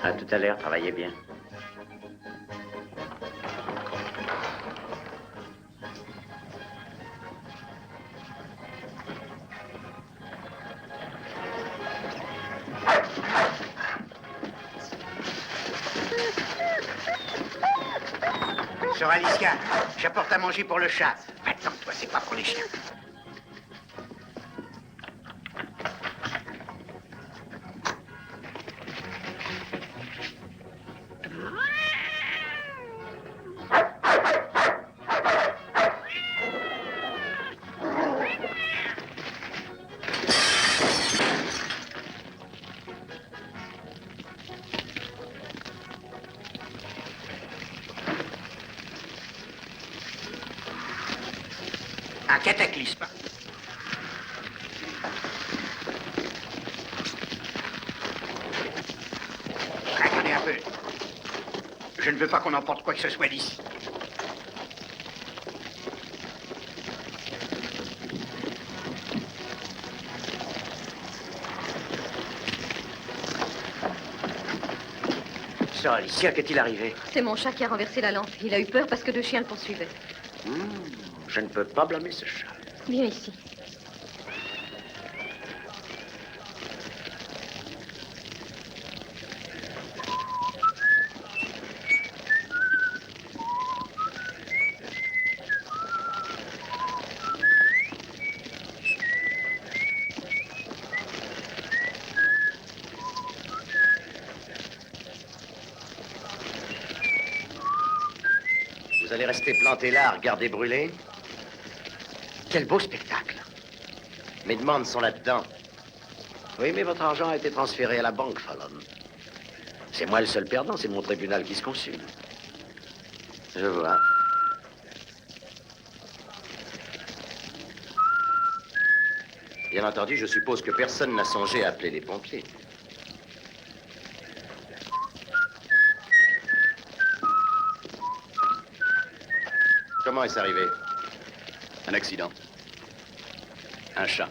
À tout à l'heure, travaillez bien. Sœur Alicia, j'apporte à manger pour le chat. Attends, toi, c'est pas pour les chiens. Un cataclysme. Attendez un peu. Je ne veux pas qu'on emporte quoi que ce soit d'ici. Sœur Alicia, qu'est-il arrivé? C'est mon chat qui a renversé la lampe. Il a eu peur parce que deux chiens le poursuivaient. Je ne peux pas blâmer ce chat. Viens ici. Vous allez rester planté là à regarder brûler? Quel beau spectacle. Mes demandes sont là-dedans. Oui, mais votre argent a été transféré à la banque, Fallon. C'est moi le seul perdant, c'est mon tribunal qui se consume. Je vois. Bien entendu, je suppose que personne n'a songé à appeler les pompiers. Comment est-ce arrivé? Un accident. Un chat.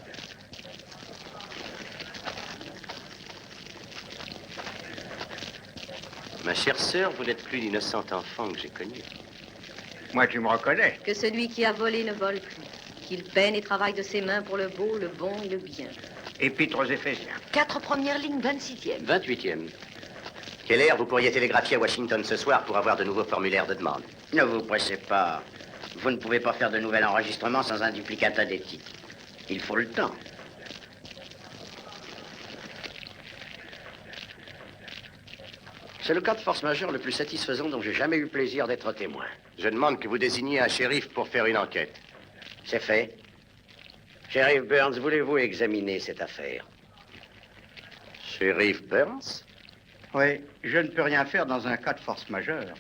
Ma chère sœur, vous n'êtes plus l'innocent enfant que j'ai connu. Moi, tu me reconnais. Que celui qui a volé ne vole plus. Qu'il peine et travaille de ses mains pour le beau, le bon et le bien. Épître aux Éphésiens. 4 premières lignes, 26e. 28e. Quelle heure vous pourriez télégraphier à Washington ce soir pour avoir de nouveaux formulaires de demande? Ne vous pressez pas. Vous ne pouvez pas faire de nouvel enregistrement sans un duplicata des titres. Il faut le temps. C'est le cas de force majeure le plus satisfaisant dont j'ai jamais eu plaisir d'être témoin. Je demande que vous désigniez un shérif pour faire une enquête. C'est fait. Shérif Burns, voulez-vous examiner cette affaire? Shérif Burns? Oui, je ne peux rien faire dans un cas de force majeure.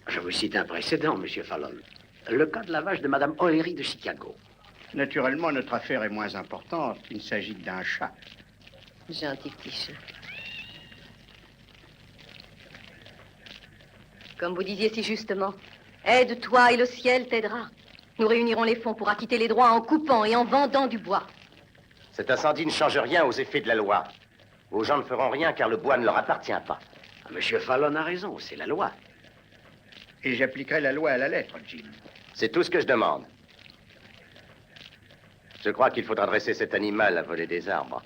Je vous cite un précédent, Monsieur Fallon. Le cas de lavage de Madame O'Leary de Chicago. Naturellement, notre affaire est moins importante. Il s'agit d'un chat. Gentil petit chat. Comme vous disiez si justement, aide-toi et le ciel t'aidera. Nous réunirons les fonds pour acquitter les droits en coupant et en vendant du bois. Cet incendie ne change rien aux effets de la loi. Vos gens ne feront rien car le bois ne leur appartient pas. Monsieur Fallon a raison, c'est la loi. Et j'appliquerai la loi à la lettre, Jim. C'est tout ce que je demande. Je crois qu'il faudra dresser cet animal à voler des arbres.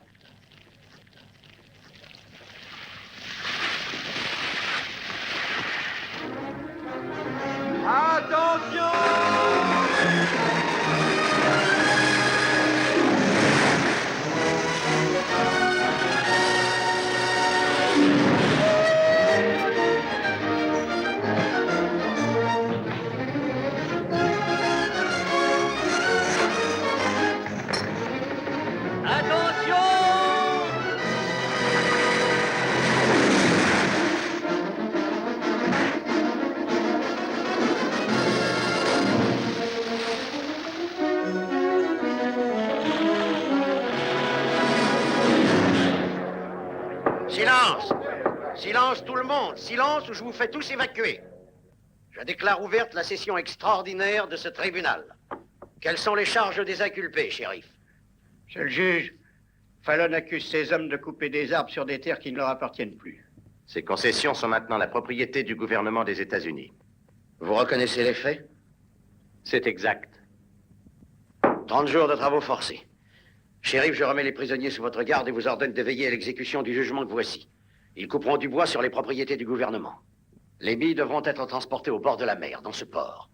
Silence! Silence tout le monde! Silence ou je vous fais tous évacuer! Je déclare ouverte la session extraordinaire de ce tribunal. Quelles sont les charges des inculpés, shérif? Monsieur le juge, Fallon accuse ces hommes de couper des arbres sur des terres qui ne leur appartiennent plus. Ces concessions sont maintenant la propriété du gouvernement des États-Unis. Vous reconnaissez les faits? C'est exact. 30 jours de travaux forcés. Shérif, je remets les prisonniers sous votre garde et vous ordonne de veiller à l'exécution du jugement que voici. Ils couperont du bois sur les propriétés du gouvernement. Les billes devront être transportées au bord de la mer, dans ce port.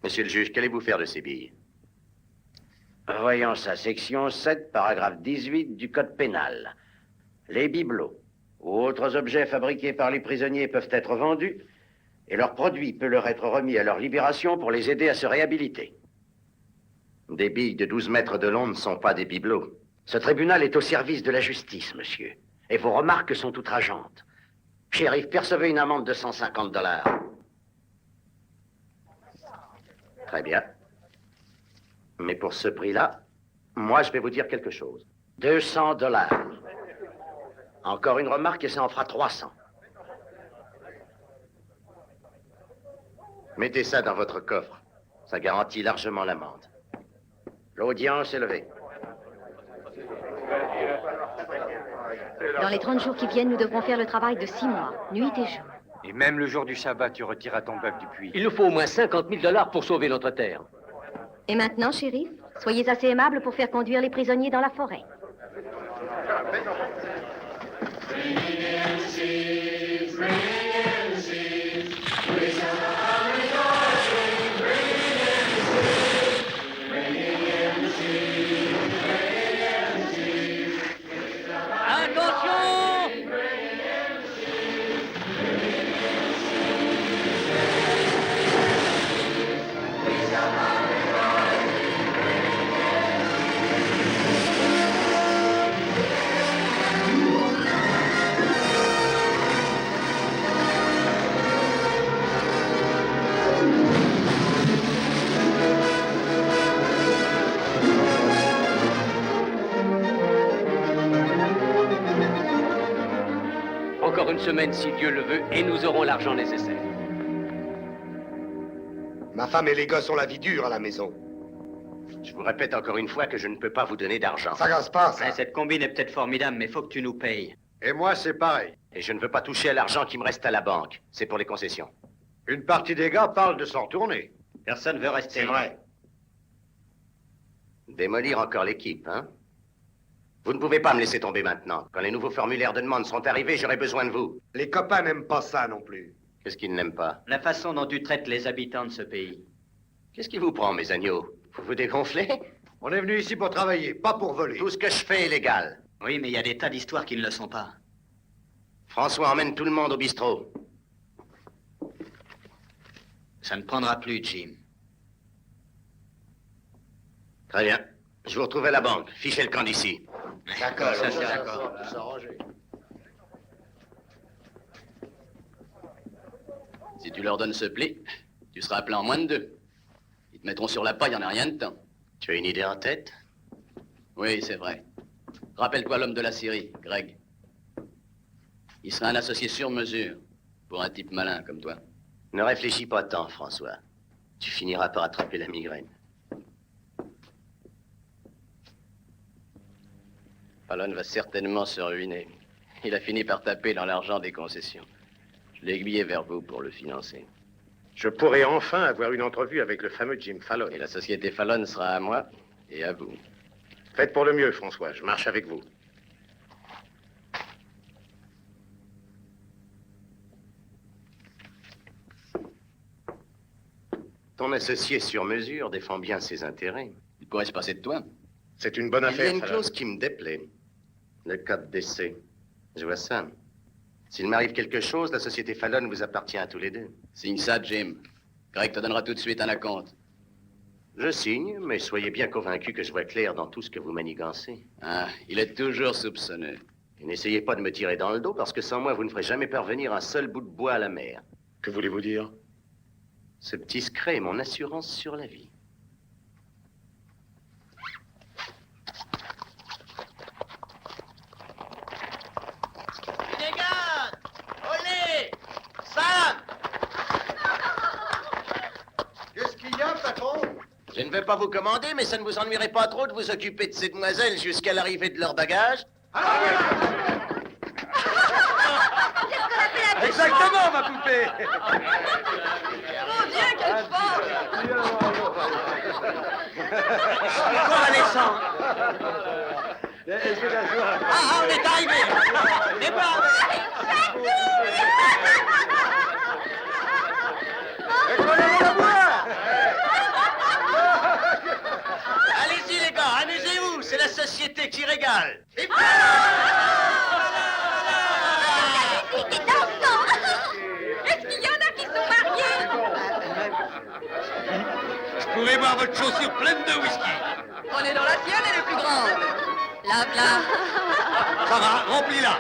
Monsieur le juge, qu'allez-vous faire de ces billes? Voyons ça, section 7, paragraphe 18 du Code pénal. Les bibelots ou autres objets fabriqués par les prisonniers peuvent être vendus et leurs produits peuvent leur être remis à leur libération pour les aider à se réhabiliter. Des billes de 12 mètres de long ne sont pas des bibelots. Ce tribunal est au service de la justice, monsieur. Et vos remarques sont outrageantes. Shérif, percevez une amende de 150 $. Très bien. Mais pour ce prix-là, moi, je vais vous dire quelque chose. 200 $. Encore une remarque et ça en fera 300. Mettez ça dans votre coffre. Ça garantit largement l'amende. L'audience est levée. Dans les 30 jours qui viennent, nous devrons faire le travail de 6 mois, nuit et jour. Et même le jour du sabbat, tu retiras ton bœuf du puits. Il nous faut au moins 50 000 $ pour sauver notre terre. Et maintenant, shérif, soyez assez aimable pour faire conduire les prisonniers dans la forêt. Encore une semaine, si Dieu le veut, et nous aurons l'argent nécessaire. Ma femme et les gosses ont la vie dure à la maison. Je vous répète encore une fois que je ne peux pas vous donner d'argent. Ça gasse pas, ça. Cette combine est peut-être formidable, mais faut que tu nous payes. Et moi, c'est pareil. Et je ne veux pas toucher à l'argent qui me reste à la banque. C'est pour les concessions. Une partie des gars parle de s'en retourner. Personne veut rester. C'est vrai. Démolir encore l'équipe, hein? Vous ne pouvez pas me laisser tomber maintenant. Quand les nouveaux formulaires de demande seront arrivés, j'aurai besoin de vous. Les copains n'aiment pas ça non plus. Qu'est-ce qu'ils n'aiment pas? La façon dont tu traites les habitants de ce pays. Qu'est-ce qui vous prend, mes agneaux? Vous vous dégonflez? On est venu ici pour travailler, pas pour voler. Tout ce que je fais est légal. Oui, mais il y a des tas d'histoires qui ne le sont pas. François emmène tout le monde au bistrot. Ça ne prendra plus, Jim. Très bien. Je vous retrouve à la banque. Fichez le camp d'ici. D'accord, Ça, c'est d'accord. Si tu leur donnes ce pli, tu seras appelé en moins de 2. Ils te mettront sur la paille en un rien de temps. Tu as une idée en tête? Oui, c'est vrai. Rappelle-toi l'homme de la Syrie, Greg. Il sera un associé sur mesure pour un type malin comme toi. Ne réfléchis pas tant, François. Tu finiras par attraper la migraine. Fallon va certainement se ruiner. Il a fini par taper dans l'argent des concessions. Je l'ai aiguillé vers vous pour le financer. Je pourrai enfin avoir une entrevue avec le fameux Jim Fallon. Et la société Fallon sera à moi et à vous. Faites pour le mieux, François. Je marche avec vous. Ton associé sur mesure défend bien ses intérêts. Il pourrait se passer de toi. C'est une bonne Il y affaire, a une Fallon. clause qui me déplaît. Le cas de décès. Je vois ça. S'il m'arrive quelque chose, la société Fallon vous appartient à tous les deux. Signe ça, Jim. Greg te donnera tout de suite un acompte. Je signe, mais soyez bien convaincu que je vois clair dans tout ce que vous manigancez. Ah, il est toujours soupçonneux. Et n'essayez pas de me tirer dans le dos, parce que sans moi, vous ne ferez jamais parvenir un seul bout de bois à la mer. Que voulez-vous dire? Ce petit secret est mon assurance sur la vie. Je ne vais pas vous commander, mais ça ne vous ennuierait pas trop de vous occuper de ces demoiselles jusqu'à l'arrivée de leur bagage? Exactement, ma poupée. Mon Dieu, quelle force! Convalescent. Ah, on est arrivé. Mais pas... Allez-y, les gars, amusez-vous, c'est la société qui régale. Est-ce qu'il y en a qui sont mariés? Je pourrais boire votre chaussure pleine de whisky. On est dans la sienne, elle est plus grande. Lave-la. Ça va, remplis-la.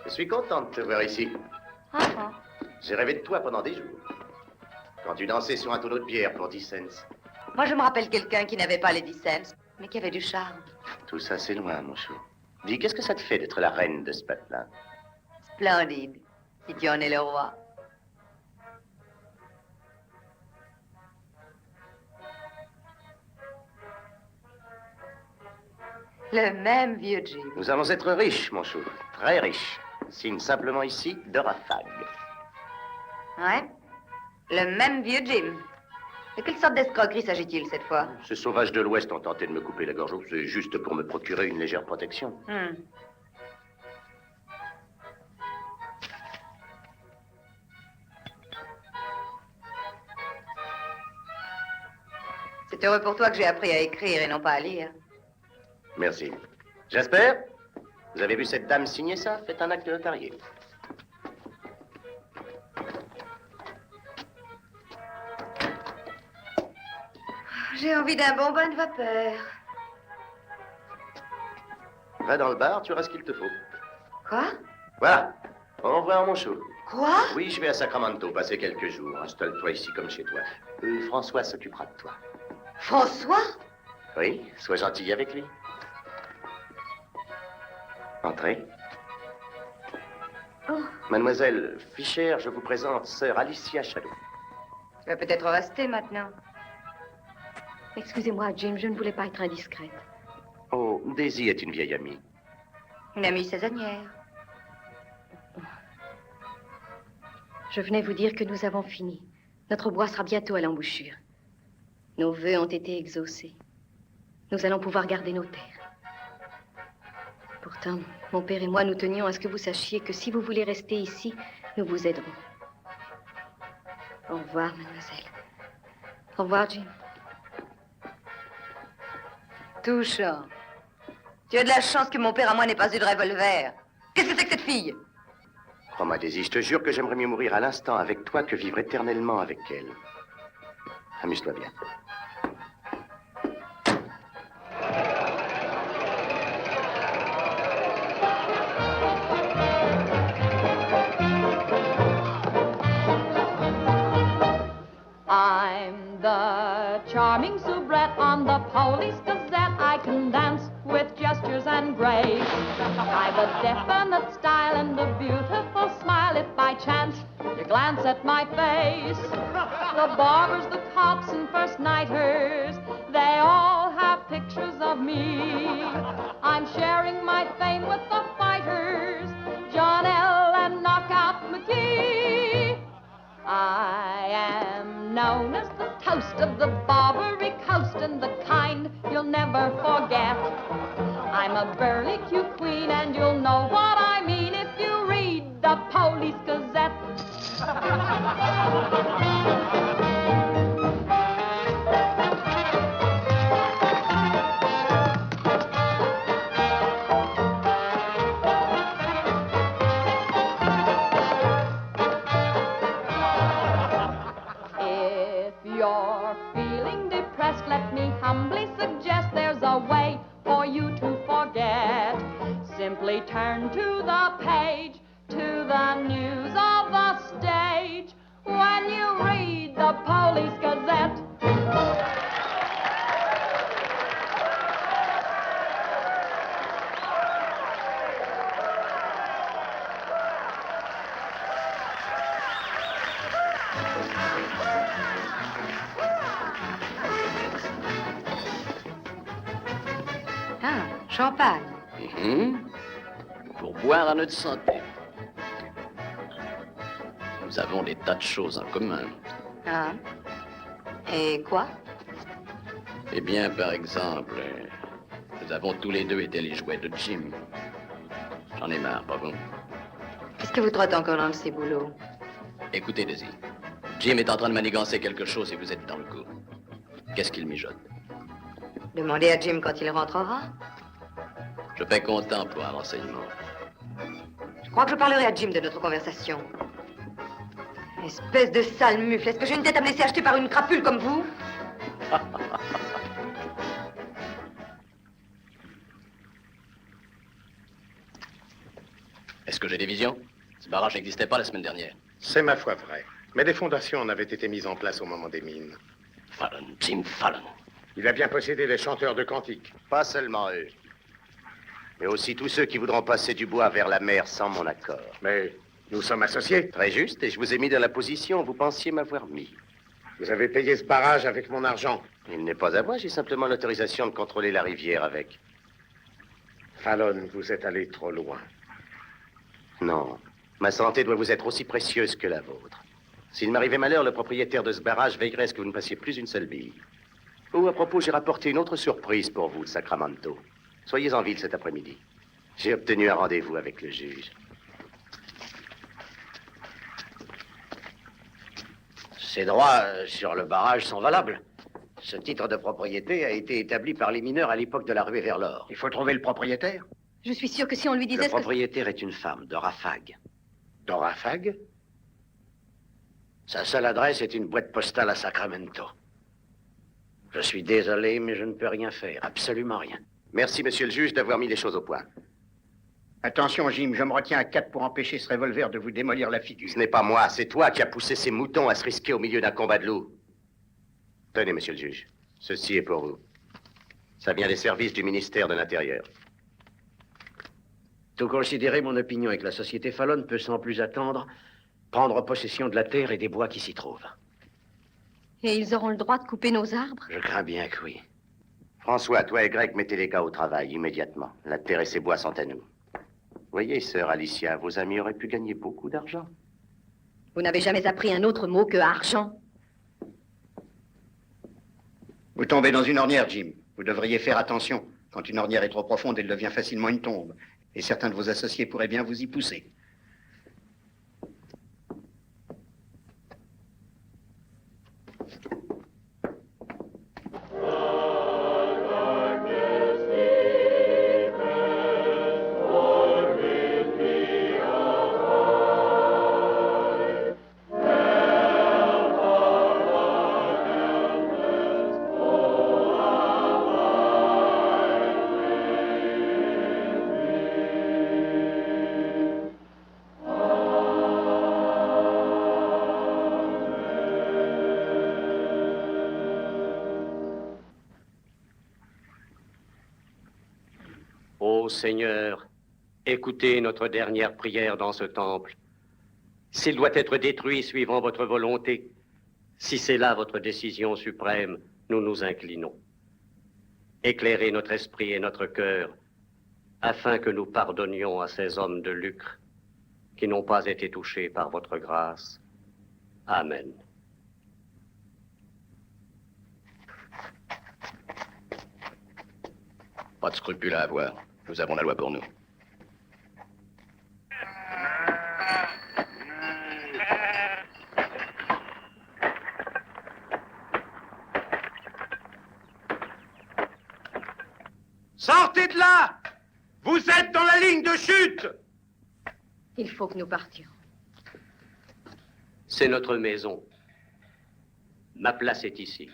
Je suis content de te voir ici. J'ai rêvé de toi pendant des jours. Quand tu dansais sur un tonneau de bière pour 10 cents. Moi, je me rappelle quelqu'un qui n'avait pas les 10 cents, mais qui avait du charme. Tout ça, c'est loin, mon chou. Dis, qu'est-ce que ça te fait d'être la reine de ce peuple-là? Splendide, si tu en es le roi. Le même vieux Jim. Nous allons être riches, mon chou. Très riches. Signe simplement ici de rafale. Ouais? Le même vieux Jim. De quelle sorte d'escroquerie s'agit-il cette fois? Ces sauvages de l'Ouest ont tenté de me couper la gorge. C'est juste pour me procurer une légère protection. C'est heureux pour toi que j'ai appris à écrire et non pas à lire. Merci. J'espère. Vous avez vu cette dame signer ça? Faites un acte notarié. J'ai envie d'un bon bain de vapeur. Va dans le bar, tu auras ce qu'il te faut. Quoi? Voilà. Au revoir, mon chou. Quoi? Oui, je vais à Sacramento passer quelques jours. Installe-toi ici comme chez toi. François s'occupera de toi. François? Oui, sois gentil avec lui. Entrez. Oh. Mademoiselle Fischer, je vous présente sœur Alicia Shadow. Tu vas peut-être rester maintenant. Excusez-moi, Jim, je ne voulais pas être indiscrète. Oh, Daisy est une vieille amie. Une amie saisonnière. Je venais vous dire que nous avons fini. Notre bois sera bientôt à l'embouchure. Nos vœux ont été exaucés. Nous allons pouvoir garder nos terres. Pourtant, mon père et moi, nous tenions à ce que vous sachiez que si vous voulez rester ici, nous vous aiderons. Au revoir, mademoiselle. Au revoir, Jim. Touchant. Tu as de la chance que mon père à moi n'ait pas eu de revolver. Qu'est-ce que c'est que cette fille? Crois-moi, Daisy, je te jure que j'aimerais mieux mourir à l'instant avec toi que vivre éternellement avec elle. Amuse-toi bien. I'm the charming soubrette on the Police Gazette. I can dance with gestures and grace. I've a definite style and a beautiful smile. If by chance you glance at my face, the barbers, the cops, and first nighters, they all have pictures of me. I'm sharing my fame with the fighters, John L. and Knockout McGee. I am known as the toast of the Barbary Coast and the kind you'll never forget. I'm a burly cute queen and you'll know what I mean if you read the Police Gazette. If you're feeling depressed, let me humbly suggest there's a way for you to forget. Simply turn to the page, to the news of the stage, when you read the Police Gazette. Ah, champagne. Pour boire à notre santé. Nous avons des tas de choses en commun. Ah. Et quoi? Eh bien, par exemple, nous avons tous les deux été les jouets de Jim. J'en ai marre, pas vous? Qu'est-ce que vous trottez encore dans ces boulots? Écoutez, Daisy. Jim est en train de manigancer quelque chose et vous êtes dans le coup. Qu'est-ce qu'il mijote? Demandez à Jim quand il rentrera. Je paie comptant pour un renseignement. Je crois que je parlerai à Jim de notre conversation. Espèce de sale mufle, est-ce que j'ai une tête à me laisser acheter par une crapule comme vous? Est-ce que j'ai des visions? Ce barrage n'existait pas la semaine dernière. C'est ma foi vrai. Mais des fondations en avaient été mises en place au moment des mines. Fallon, Jim Fallon. Il a bien possédé les chanteurs de cantiques. Pas seulement eux, mais aussi tous ceux qui voudront passer du bois vers la mer sans mon accord. Mais nous sommes associés. Très juste, et je vous ai mis dans la position où vous pensiez m'avoir mis. Vous avez payé ce barrage avec mon argent. Il n'est pas à moi, j'ai simplement l'autorisation de contrôler la rivière avec. Fallon, vous êtes allé trop loin. Non, ma santé doit vous être aussi précieuse que la vôtre. S'il m'arrivait malheur, le propriétaire de ce barrage veillerait à ce que vous ne passiez plus une seule bille. Oh, à propos, j'ai rapporté une autre surprise pour vous de Sacramento. Soyez en ville cet après-midi. J'ai obtenu un rendez-vous avec le juge. Ces droits sur le barrage sont valables. Ce titre de propriété a été établi par les mineurs à l'époque de la ruée vers l'or. Il faut trouver le propriétaire. Je suis sûre que si on lui disait Le ce que... propriétaire est une femme, Dora Fagg. Dora Fagg? Sa seule adresse est une boîte postale à Sacramento. Je suis désolé, mais je ne peux rien faire. Absolument rien. Merci, monsieur le juge, d'avoir mis les choses au point. Attention, Jim, je me retiens à 4 pour empêcher ce revolver de vous démolir la figure. Ce n'est pas moi, c'est toi qui as poussé ces moutons à se risquer au milieu d'un combat de loups. Tenez, monsieur le juge, ceci est pour vous. Ça vient des services du ministère de l'Intérieur. Tout considéré, mon opinion est que la société Fallon peut sans plus attendre prendre possession de la terre et des bois qui s'y trouvent. Et ils auront le droit de couper nos arbres? Je crains bien que oui. François, toi et Greg, mettez les gars au travail immédiatement. La terre et ses bois sont à nous. Voyez, sœur Alicia, vos amis auraient pu gagner beaucoup d'argent. Vous n'avez jamais appris un autre mot que argent? Vous tombez dans une ornière, Jim. Vous devriez faire attention. Quand une ornière est trop profonde, elle devient facilement une tombe. Et certains de vos associés pourraient bien vous y pousser. Ô Seigneur, écoutez notre dernière prière dans ce temple. S'il doit être détruit suivant votre volonté, si c'est là votre décision suprême, nous nous inclinons. Éclairez notre esprit et notre cœur, afin que nous pardonnions à ces hommes de lucre qui n'ont pas été touchés par votre grâce. Amen. Pas de scrupules à avoir. Nous avons la loi pour nous. Sortez de là! Vous êtes dans la ligne de chute! Il faut que nous partions. C'est notre maison. Ma place est ici.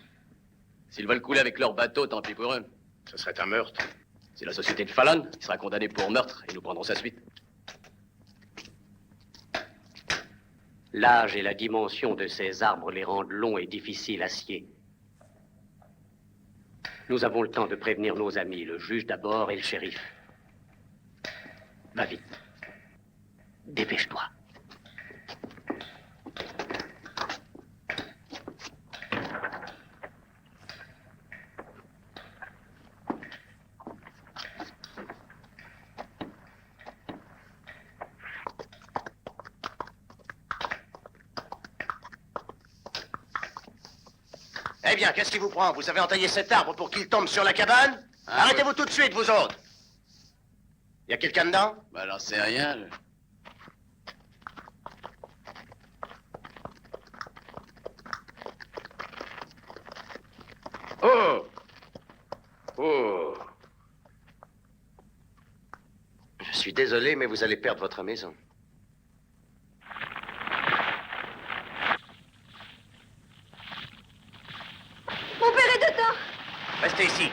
S'ils veulent couler avec leur bateau, tant pis pour eux. Ce serait un meurtre. C'est la société de Fallon qui sera condamnée pour meurtre et nous prendrons sa suite. L'âge et la dimension de ces arbres les rendent longs et difficiles à scier. Nous avons le temps de prévenir nos amis, le juge d'abord et le shérif. Va vite. Dépêche-toi. Eh bien, qu'est-ce qui vous prend? Vous avez entaillé cet arbre pour qu'il tombe sur la cabane? Arrêtez-vous tout de suite, vous autres. Y a quelqu'un dedans? Bah, j'en sais rien. Oh! Oh! Je suis désolé, mais vous allez perdre votre maison. Mon père est dedans. Restez ici.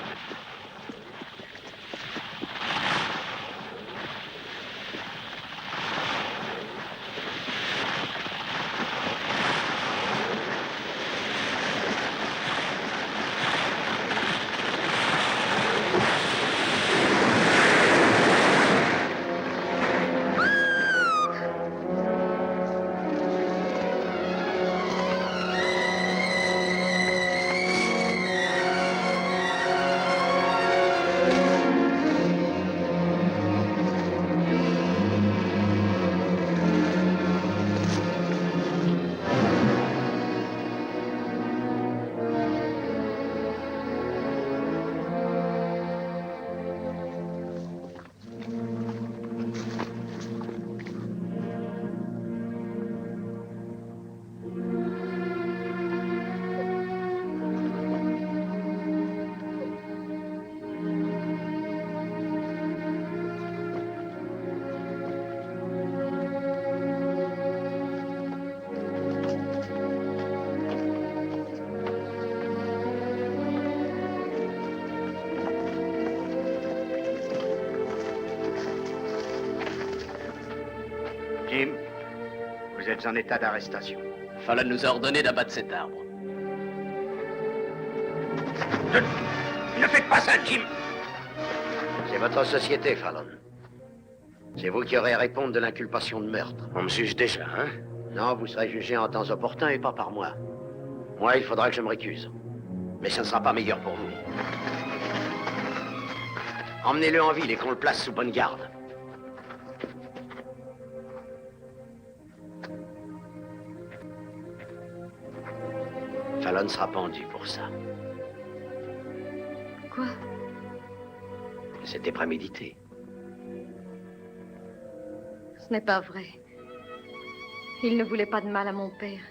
Jim, vous êtes en état d'arrestation. Fallon nous a ordonné d'abattre cet arbre. Ne faites pas ça, Jim! C'est votre société, Fallon. C'est vous qui aurez à répondre de l'inculpation de meurtre. On me juge déjà, hein? Non, vous serez jugé en temps opportun et pas par moi. Moi, il faudra que je me récuse. Mais ça ne sera pas meilleur pour vous. Emmenez-le en ville et qu'on le place sous bonne garde. Fallon sera pendu pour ça. Quoi? C'était prémédité. Ce n'est pas vrai. Il ne voulait pas de mal à mon père.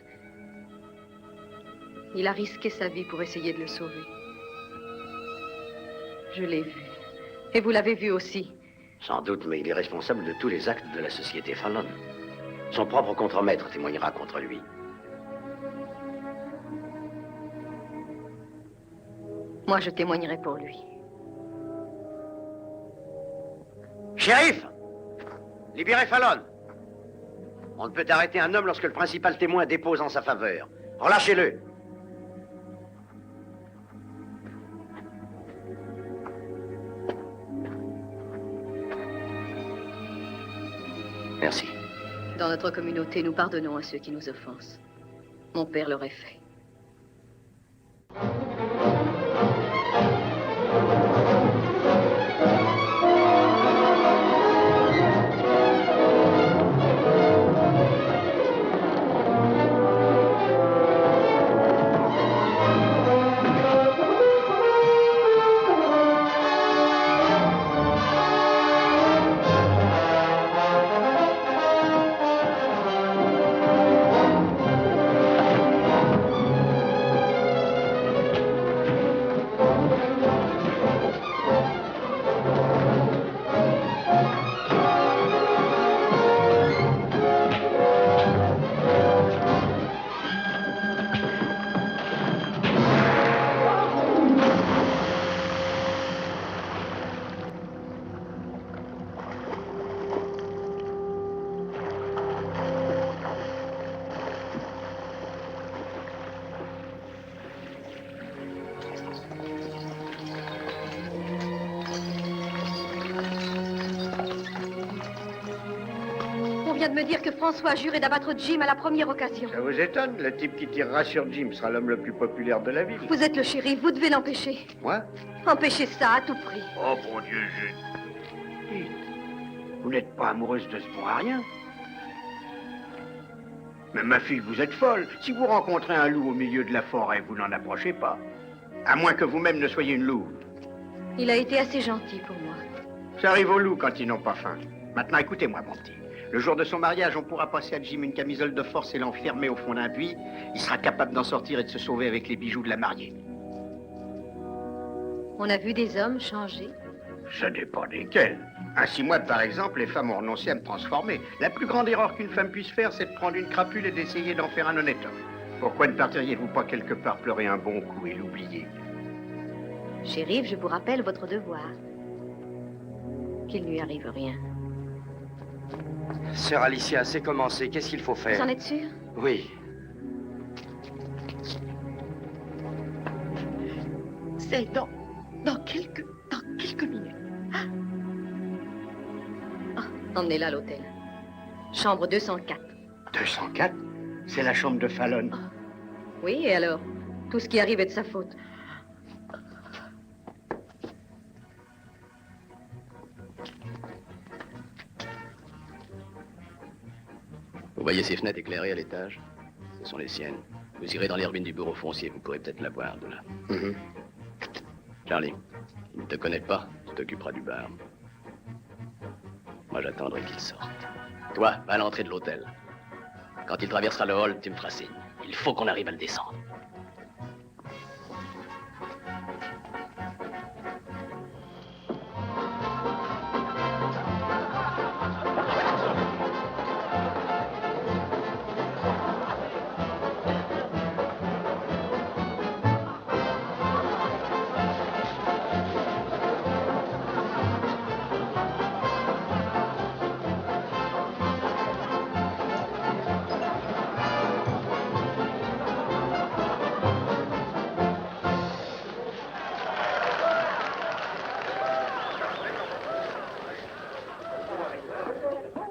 Il a risqué sa vie pour essayer de le sauver. Je l'ai vu. Et vous l'avez vu aussi. Sans doute, mais il est responsable de tous les actes de la société Fallon. Son propre contremaître témoignera contre lui. Moi, je témoignerai pour lui. Shérif! Libérez Fallon! On ne peut arrêter un homme lorsque le principal témoin dépose en sa faveur. Relâchez-le! Merci. Dans notre communauté, nous pardonnons à ceux qui nous offensent. Mon père l'aurait fait. On vient de me dire que François a juré d'abattre Jim à la première occasion. Ça vous étonne? Le type qui tirera sur Jim sera l'homme le plus populaire de la ville. Vous êtes le shérif, vous devez l'empêcher. Moi? Empêchez ça à tout prix. Oh, bon Dieu, Dites, vous n'êtes pas amoureuse de ce bon à rien? Mais ma fille, vous êtes folle. Si vous rencontrez un loup au milieu de la forêt, vous n'en approchez pas. À moins que vous-même ne soyez une louve. Il a été assez gentil pour moi. Ça arrive aux loups quand ils n'ont pas faim. Maintenant, écoutez-moi, mon petit. Le jour de son mariage, on pourra passer à Jim une camisole de force et l'enfermer au fond d'un puits. Il sera capable d'en sortir et de se sauver avec les bijoux de la mariée. On a vu des hommes changer. Ça dépend desquels. Ainsi, moi, par exemple, les femmes ont renoncé à me transformer. La plus grande erreur qu'une femme puisse faire, c'est de prendre une crapule et d'essayer d'en faire un honnête homme. Pourquoi ne partiriez-vous pas quelque part pleurer un bon coup et l'oublier? Shérif, je vous rappelle votre devoir. Qu'il ne lui arrive rien. Sœur Alicia, c'est commencé. Qu'est-ce qu'il faut faire? Vous en êtes sûr? Oui. C'est dans quelques minutes. Emmenez-la à l'hôtel. Chambre 204. 204? C'est la chambre de Fallon. Oui, et alors? Tout ce qui arrive est de sa faute. Vous voyez ces fenêtres éclairées à l'étage? Ce sont les siennes. Vous irez dans l'hermine du bureau foncier, vous pourrez peut-être la voir de là. Charlie, il ne te connaît pas, tu t'occuperas du bar. Moi, j'attendrai qu'il sorte. Toi, va à l'entrée de l'hôtel. Quand il traversera le hall, tu me feras signe. Il faut qu'on arrive à le descendre.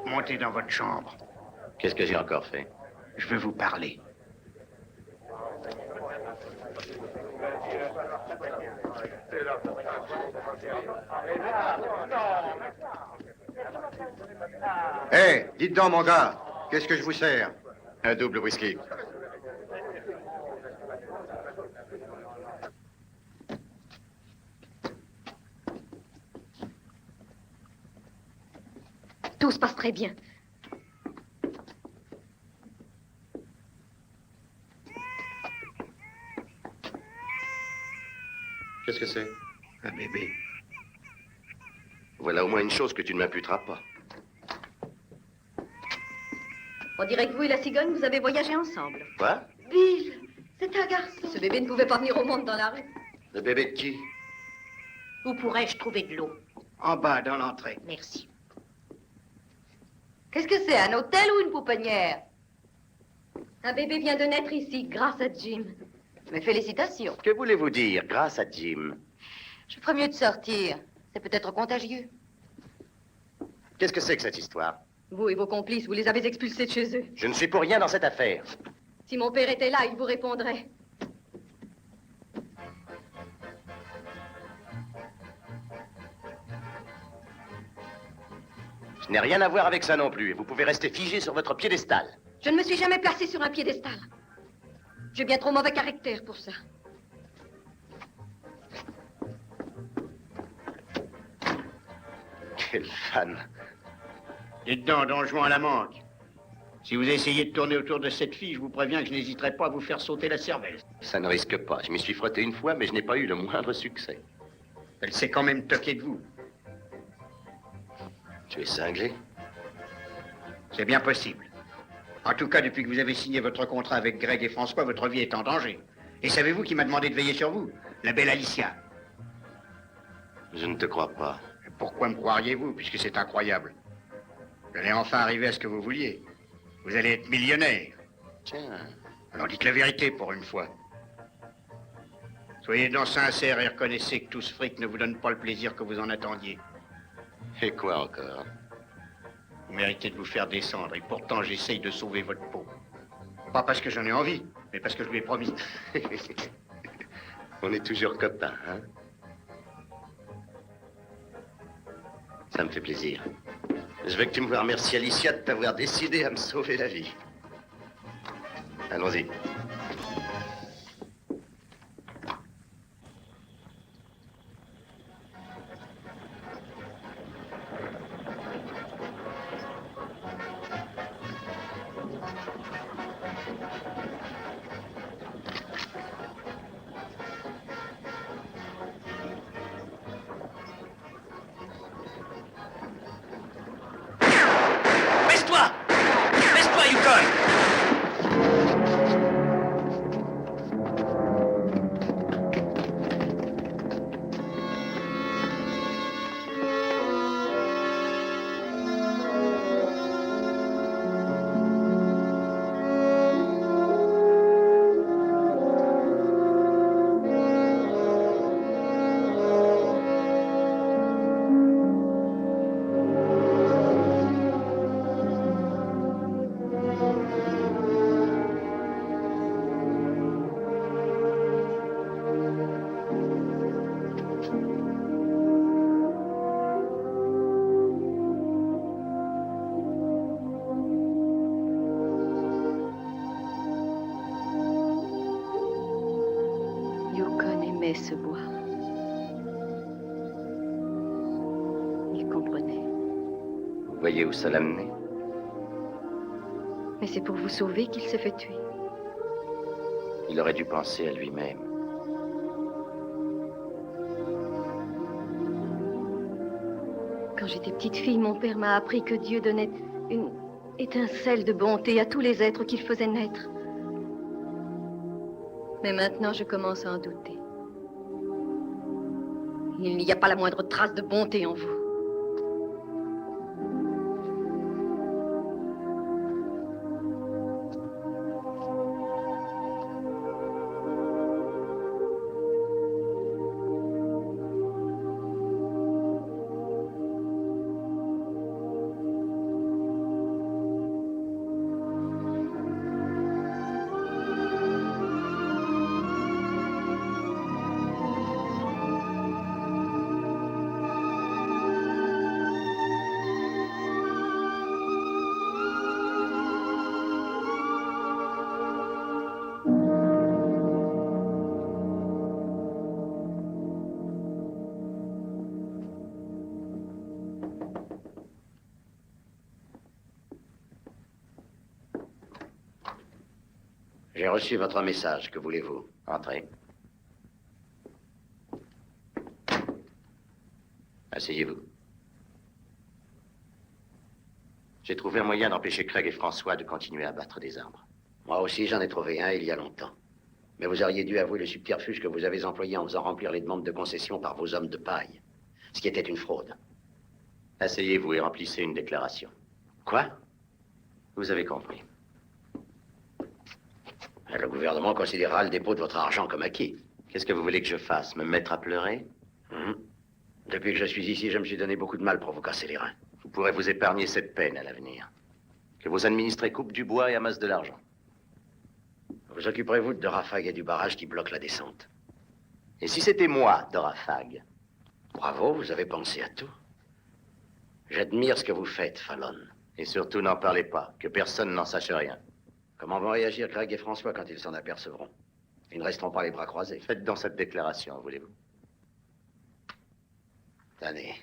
Montez dans votre chambre. Qu'est-ce que j'ai encore fait? Je veux vous parler. Hé, dites donc, mon gars, qu'est-ce que je vous sers? Un double whisky. Tout se passe très bien. Qu'est-ce que c'est? Un bébé. Voilà au moins une chose que tu ne m'imputeras pas. On dirait que vous et la cigogne, vous avez voyagé ensemble. Quoi? Bill, c'est un garçon. Ce bébé ne pouvait pas venir au monde dans la rue. Le bébé de qui? Où pourrais-je trouver de l'eau? En bas, dans l'entrée. Merci. Qu'est-ce que c'est, un hôtel ou une pouponnière? Un bébé vient de naître ici, grâce à Jim. Mes félicitations. Que voulez-vous dire, grâce à Jim? Je ferais mieux de sortir. C'est peut-être contagieux. Qu'est-ce que c'est que cette histoire? Vous et vos complices, vous les avez expulsés de chez eux. Je ne suis pour rien dans cette affaire. Si mon père était là, il vous répondrait. Je n'ai rien à voir avec ça non plus, et vous pouvez rester figé sur votre piédestal. Je ne me suis jamais placée sur un piédestal. J'ai bien trop mauvais caractère pour ça. Quelle fan. Dites donc, Don Juan à la manque. Si vous essayez de tourner autour de cette fille, je vous préviens que je n'hésiterai pas à vous faire sauter la cervelle. Ça ne risque pas. Je m'y suis frotté une fois, mais je n'ai pas eu le moindre succès. Elle s'est quand même toquée de vous. Tu es cinglé? C'est bien possible. En tout cas, depuis que vous avez signé votre contrat avec Greg et François, votre vie est en danger. Et savez-vous qui m'a demandé de veiller sur vous? La belle Alicia. Je ne te crois pas. Et pourquoi me croiriez-vous, puisque c'est incroyable? Vous allez enfin arriver à ce que vous vouliez. Vous allez être millionnaire. Tiens. Alors dites la vérité pour une fois. Soyez donc sincère et reconnaissez que tout ce fric ne vous donne pas le plaisir que vous en attendiez. Et quoi encore? Vous méritez de vous faire descendre, et pourtant j'essaye de sauver votre peau. Pas parce que j'en ai envie, mais parce que je lui ai promis. On est toujours copains, hein? Ça me fait plaisir. Je veux que tu me remercies, Alicia, de t'avoir décidé à me sauver la vie. Allons-y. Baisse-toi! Baisse-toi, Yukon! Yukon aimait ce bois. Il comprenait. Vous voyez où ça l'a mené? Mais c'est pour vous sauver qu'il s'est fait tuer. Il aurait dû penser à lui-même. Quand j'étais petite fille, mon père m'a appris que Dieu donnait une étincelle de bonté à tous les êtres qu'il faisait naître. Mais maintenant, je commence à en douter. Il n'y a pas la moindre trace de bonté en vous. J'ai reçu votre message. Que voulez-vous? Entrez. Asseyez-vous. J'ai trouvé un moyen d'empêcher Craig et François de continuer à battre des arbres. Moi aussi, j'en ai trouvé un il y a longtemps. Mais vous auriez dû avouer le subterfuge que vous avez employé en faisant remplir les demandes de concession par vos hommes de paille. Ce qui était une fraude. Asseyez-vous et remplissez une déclaration. Quoi? Vous avez compris. Le gouvernement considérera le dépôt de votre argent comme acquis. Qu'est-ce que vous voulez que je fasse? Me mettre à pleurer? Depuis que je suis ici, je me suis donné beaucoup de mal pour vous casser les reins. Vous pourrez vous épargner cette peine à l'avenir. Que vos administrés coupent du bois et amassent de l'argent. Vous occuperez-vous de Dorafag et du barrage qui bloque la descente? Et si c'était moi, Dorafag? Bravo, vous avez pensé à tout. J'admire ce que vous faites, Fallon. Et surtout, n'en parlez pas, que personne n'en sache rien. Comment vont réagir Craig et François quand ils s'en apercevront? Ils ne resteront pas les bras croisés. Faites donc cette déclaration, voulez-vous? Tenez.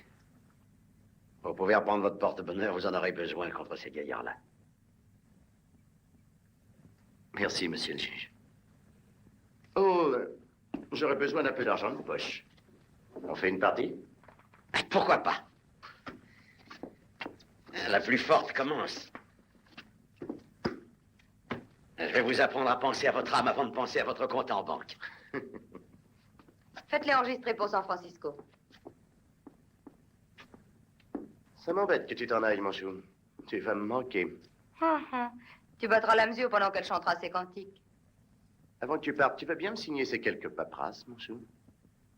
Vous pouvez reprendre votre porte-bonheur, vous en aurez besoin contre ces gaillards-là. Merci, monsieur le juge. Oh, j'aurais besoin d'un peu d'argent de poche. On fait une partie? Pourquoi pas? La plus forte commence. Je vais vous apprendre à penser à votre âme avant de penser à votre compte en banque. Faites-les enregistrer pour San Francisco. Ça m'embête que tu t'en ailles, mon chou. Tu vas me manquer. Tu battras la mesure pendant qu'elle chantera ses cantiques. Avant que tu partes, tu vas bien me signer ces quelques paperasses, mon chou?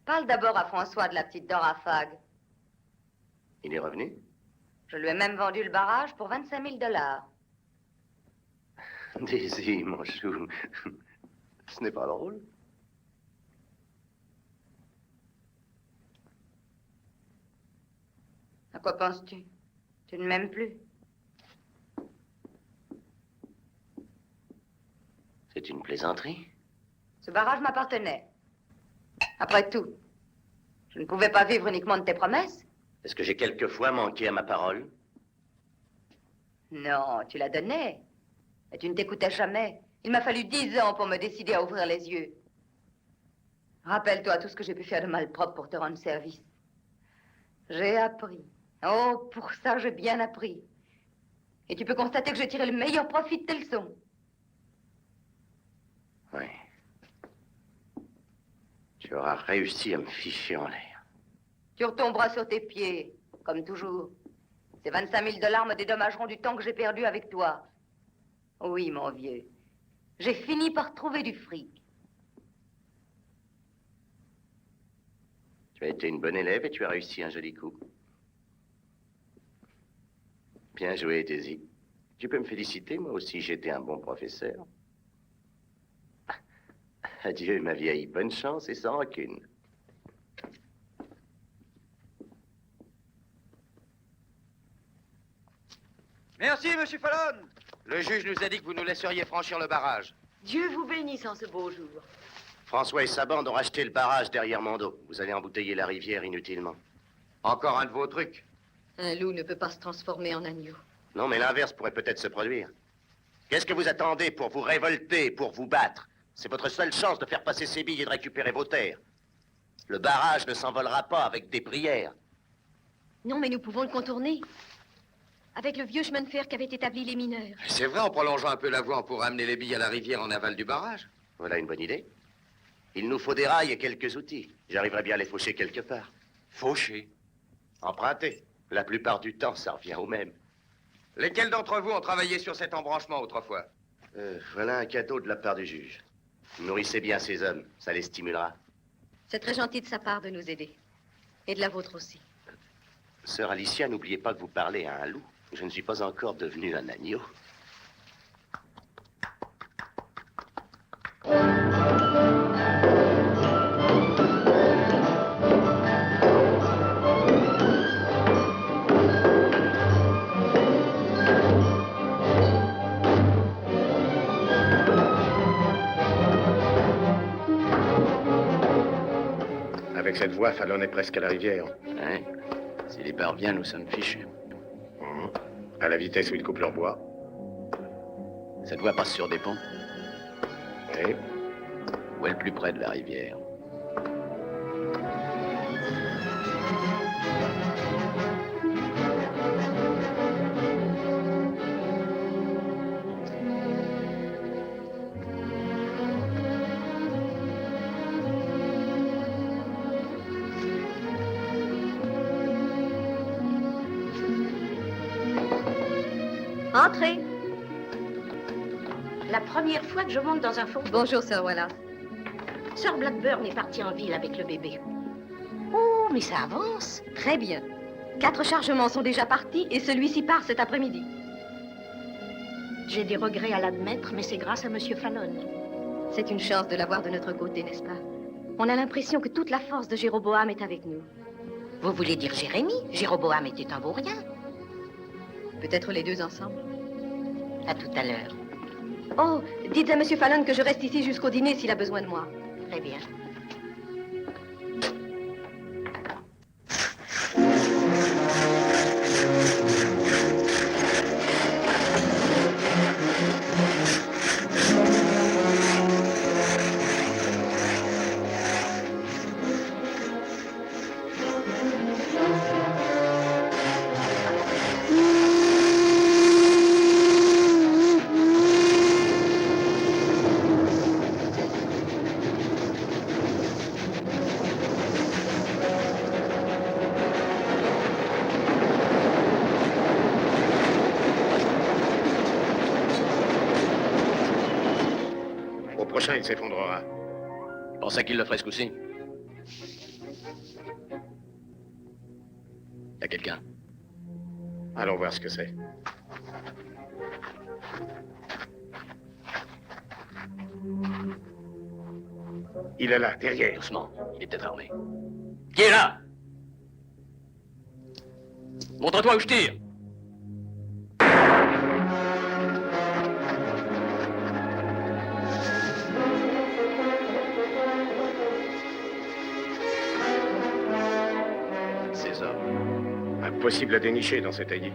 Parle d'abord à François de la petite Dorafag. Il est revenu? Je lui ai même vendu le barrage pour 25 000 $. Daisy, mon chou, ce n'est pas drôle. À quoi penses-tu? Tu ne m'aimes plus. C'est une plaisanterie? Ce barrage m'appartenait. Après tout, je ne pouvais pas vivre uniquement de tes promesses. Est-ce que j'ai quelquefois manqué à ma parole? Non, tu la donnais. Mais tu ne t'écoutais jamais. Il m'a fallu 10 ans pour me décider à ouvrir les yeux. Rappelle-toi tout ce que j'ai pu faire de malpropre pour te rendre service. J'ai appris. Oh, pour ça, j'ai bien appris. Et tu peux constater que j'ai tiré le meilleur profit de tes leçons. Oui. Tu auras réussi à me ficher en l'air. Tu retomberas sur tes pieds, comme toujours. Ces 25 000 $ me dédommageront du temps que j'ai perdu avec toi. Oui, mon vieux. J'ai fini par trouver du fric. Tu as été une bonne élève et tu as réussi un joli coup. Bien joué, Daisy. Tu peux me féliciter, moi aussi j'étais un bon professeur. Adieu, ma vieille. Bonne chance et sans rancune. Merci, monsieur Fallon. Le juge nous a dit que vous nous laisseriez franchir le barrage. Dieu vous bénisse en ce beau jour. François et sa bande ont racheté le barrage derrière mon dos. Vous allez embouteiller la rivière inutilement. Encore un de vos trucs? Un loup ne peut pas se transformer en agneau. Non, mais l'inverse pourrait peut-être se produire. Qu'est-ce que vous attendez pour vous révolter, pour vous battre? C'est votre seule chance de faire passer ces billes et de récupérer vos terres. Le barrage ne s'envolera pas avec des prières. Non, mais nous pouvons le contourner. Avec le vieux chemin de fer qu'avaient établi les mineurs. C'est vrai, en prolongeant un peu la voie, on pourra amener les billes à la rivière en aval du barrage. Voilà une bonne idée. Il nous faut des rails et quelques outils. J'arriverai bien à les faucher quelque part. Faucher? Emprunter. La plupart du temps, ça revient au même. Lesquels d'entre vous ont travaillé sur cet embranchement autrefois? Voilà un cadeau de la part du juge. Nourrissez bien ces hommes, ça les stimulera. C'est très gentil de sa part de nous aider. Et de la vôtre aussi. Sœur Alicia, n'oubliez pas que vous parlez à un loup. Je ne suis pas encore devenu un agneau. Avec cette voie, Fallon est presque à la rivière. Hein? S'il y parvient, nous sommes fichus. À la vitesse où ils coupent leur bois. Cette voie passe sur des ponts. Oui. Où est le plus près de la rivière? Entrez. La première fois que je monte dans un fourgon. Bonjour, Sir Wallace. Sir Blackburn est parti en ville avec le bébé. Oh, mais ça avance. Très bien. 4 chargements sont déjà partis et celui-ci part cet après-midi. J'ai des regrets à l'admettre, mais c'est grâce à Monsieur Fallon. C'est une chance de l'avoir de notre côté, n'est-ce pas? On a l'impression que toute la force de Jéroboam est avec nous. Vous voulez dire Jérémie? Jéroboam était un vaurien. Peut-être les deux ensemble. À tout à l'heure. Oh, dites à Monsieur Fallon que je reste ici jusqu'au dîner s'il a besoin de moi. Très bien. Au prochain, il s'effondrera. Pensez qu'il le ferait ce coup-ci? Y a quelqu'un? Allons voir ce que c'est. Il est là, derrière. Doucement, il est peut-être armé. Qui est là? Montre-toi où je tire! possible à dénicher dans cet taillis?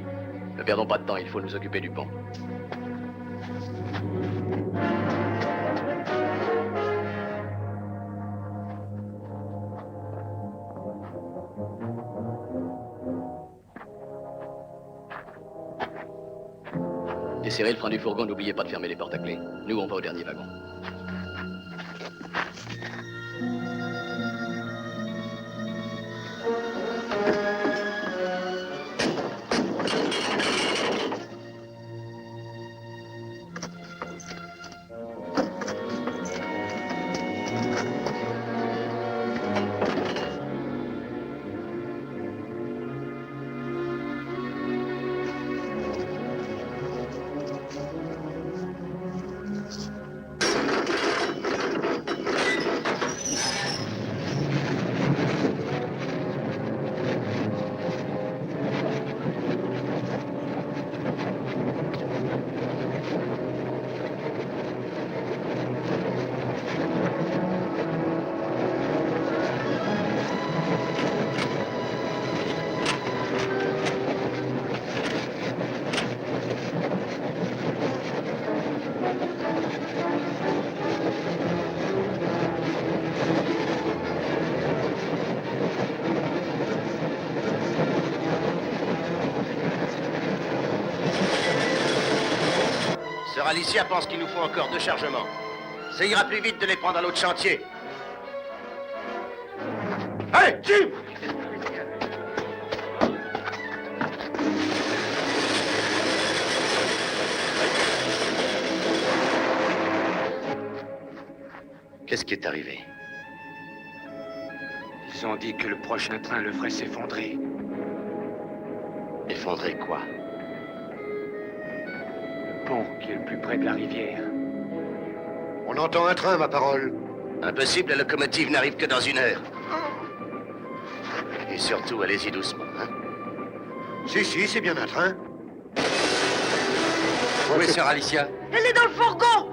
Ne perdons pas de temps, il faut nous occuper du pont. Desserrez le frein du fourgon, n'oubliez pas de fermer les portes à clé. Nous, on va au dernier wagon. Sœur Alicia pense qu'il nous faut encore 2 chargements. Ça ira plus vite de les prendre à l'autre chantier. Allez, Jim! Qu'est-ce qui est arrivé? Ils ont dit que le prochain train le ferait s'effondrer. Effondrer quoi? Le pont qui est le plus près de la rivière. On entend un train, ma parole. Impossible, la locomotive n'arrive que dans 1 heure. Et surtout, allez-y doucement, hein? Si, c'est bien un train. Où est sœur Alicia? Elle est dans le fourgon!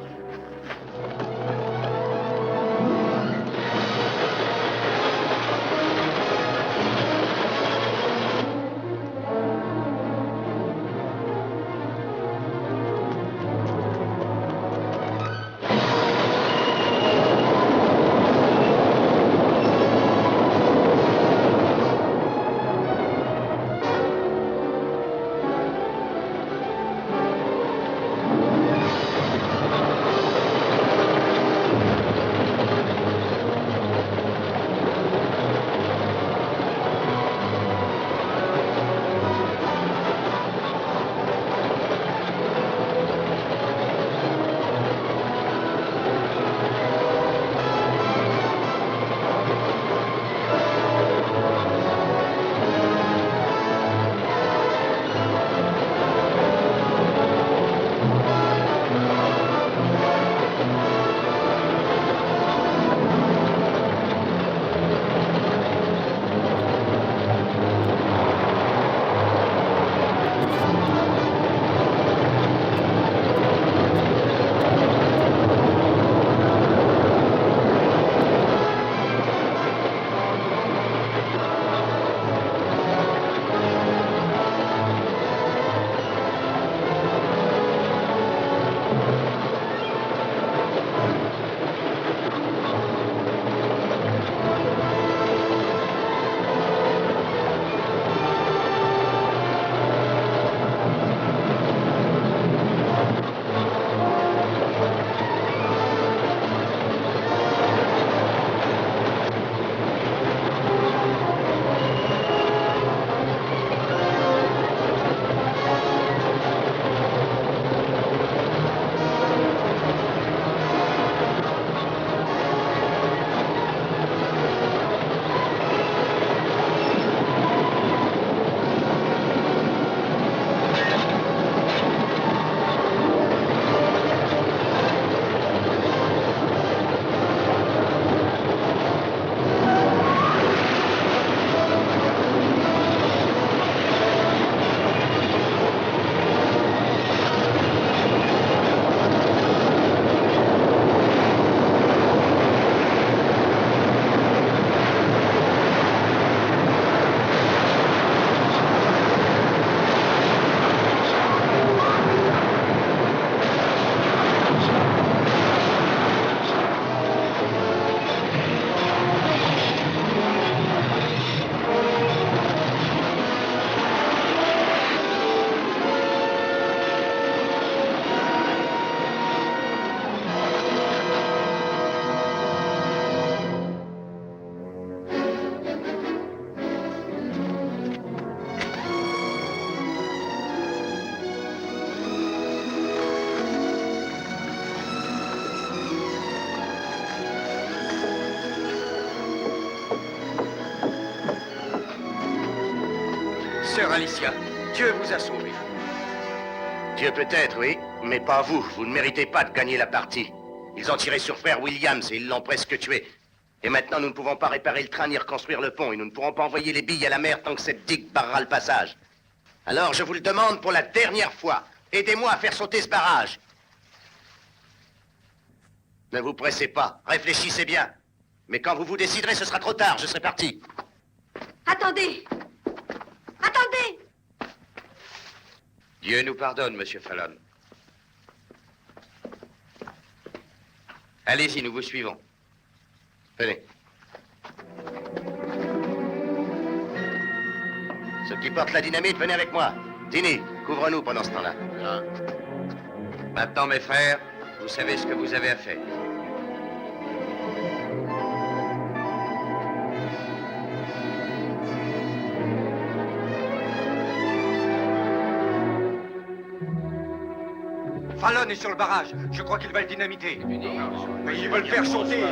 Alicia. Dieu vous a sauvé. Dieu peut-être, oui, mais pas vous. Vous ne méritez pas de gagner la partie. Ils ont tiré sur frère Williams et ils l'ont presque tué. Et maintenant, nous ne pouvons pas réparer le train ni reconstruire le pont. Et nous ne pourrons pas envoyer les billes à la mer tant que cette digue barrera le passage. Alors, je vous le demande pour la dernière fois. Aidez-moi à faire sauter ce barrage. Ne vous pressez pas. Réfléchissez bien. Mais quand vous vous déciderez, ce sera trop tard. Je serai parti. Attendez! Attendez! Dieu nous pardonne, monsieur Fallon. Allez-y, nous vous suivons. Venez. Ceux qui portent la dynamite, venez avec moi. Tini, couvre-nous pendant ce temps-là. Maintenant, mes frères, vous savez ce que vous avez à faire. Fallon est sur le barrage. Je crois qu'il va le dynamiter. Mais ils veulent faire sauter.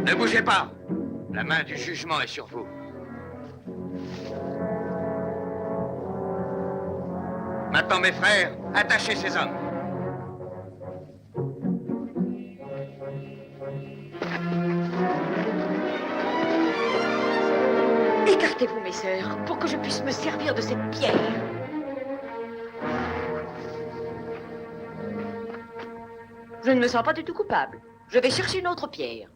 Ne bougez pas. La main du jugement est sur vous. Maintenant, mes frères, attachez ces hommes. Écartez-vous, mes sœurs, pour que je puisse me servir de cette pierre. Je ne me sens pas du tout coupable. Je vais chercher une autre pierre.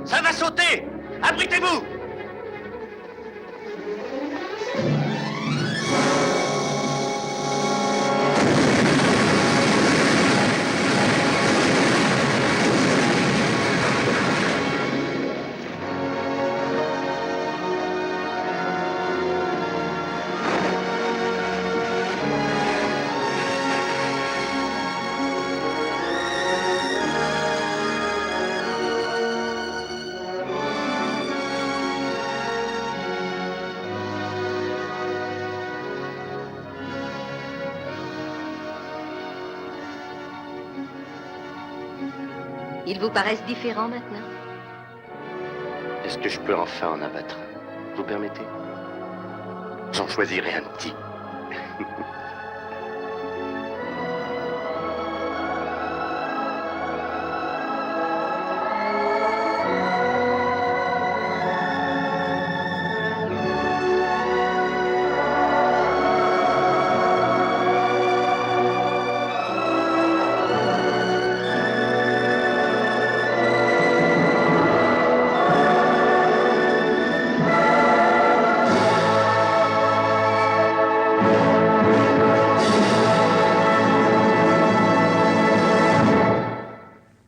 Ça va sauter! Abritez-vous! Ils vous paraissent différents maintenant? Est-ce que je peux enfin en abattre un? Vous permettez? J'en choisirai un petit.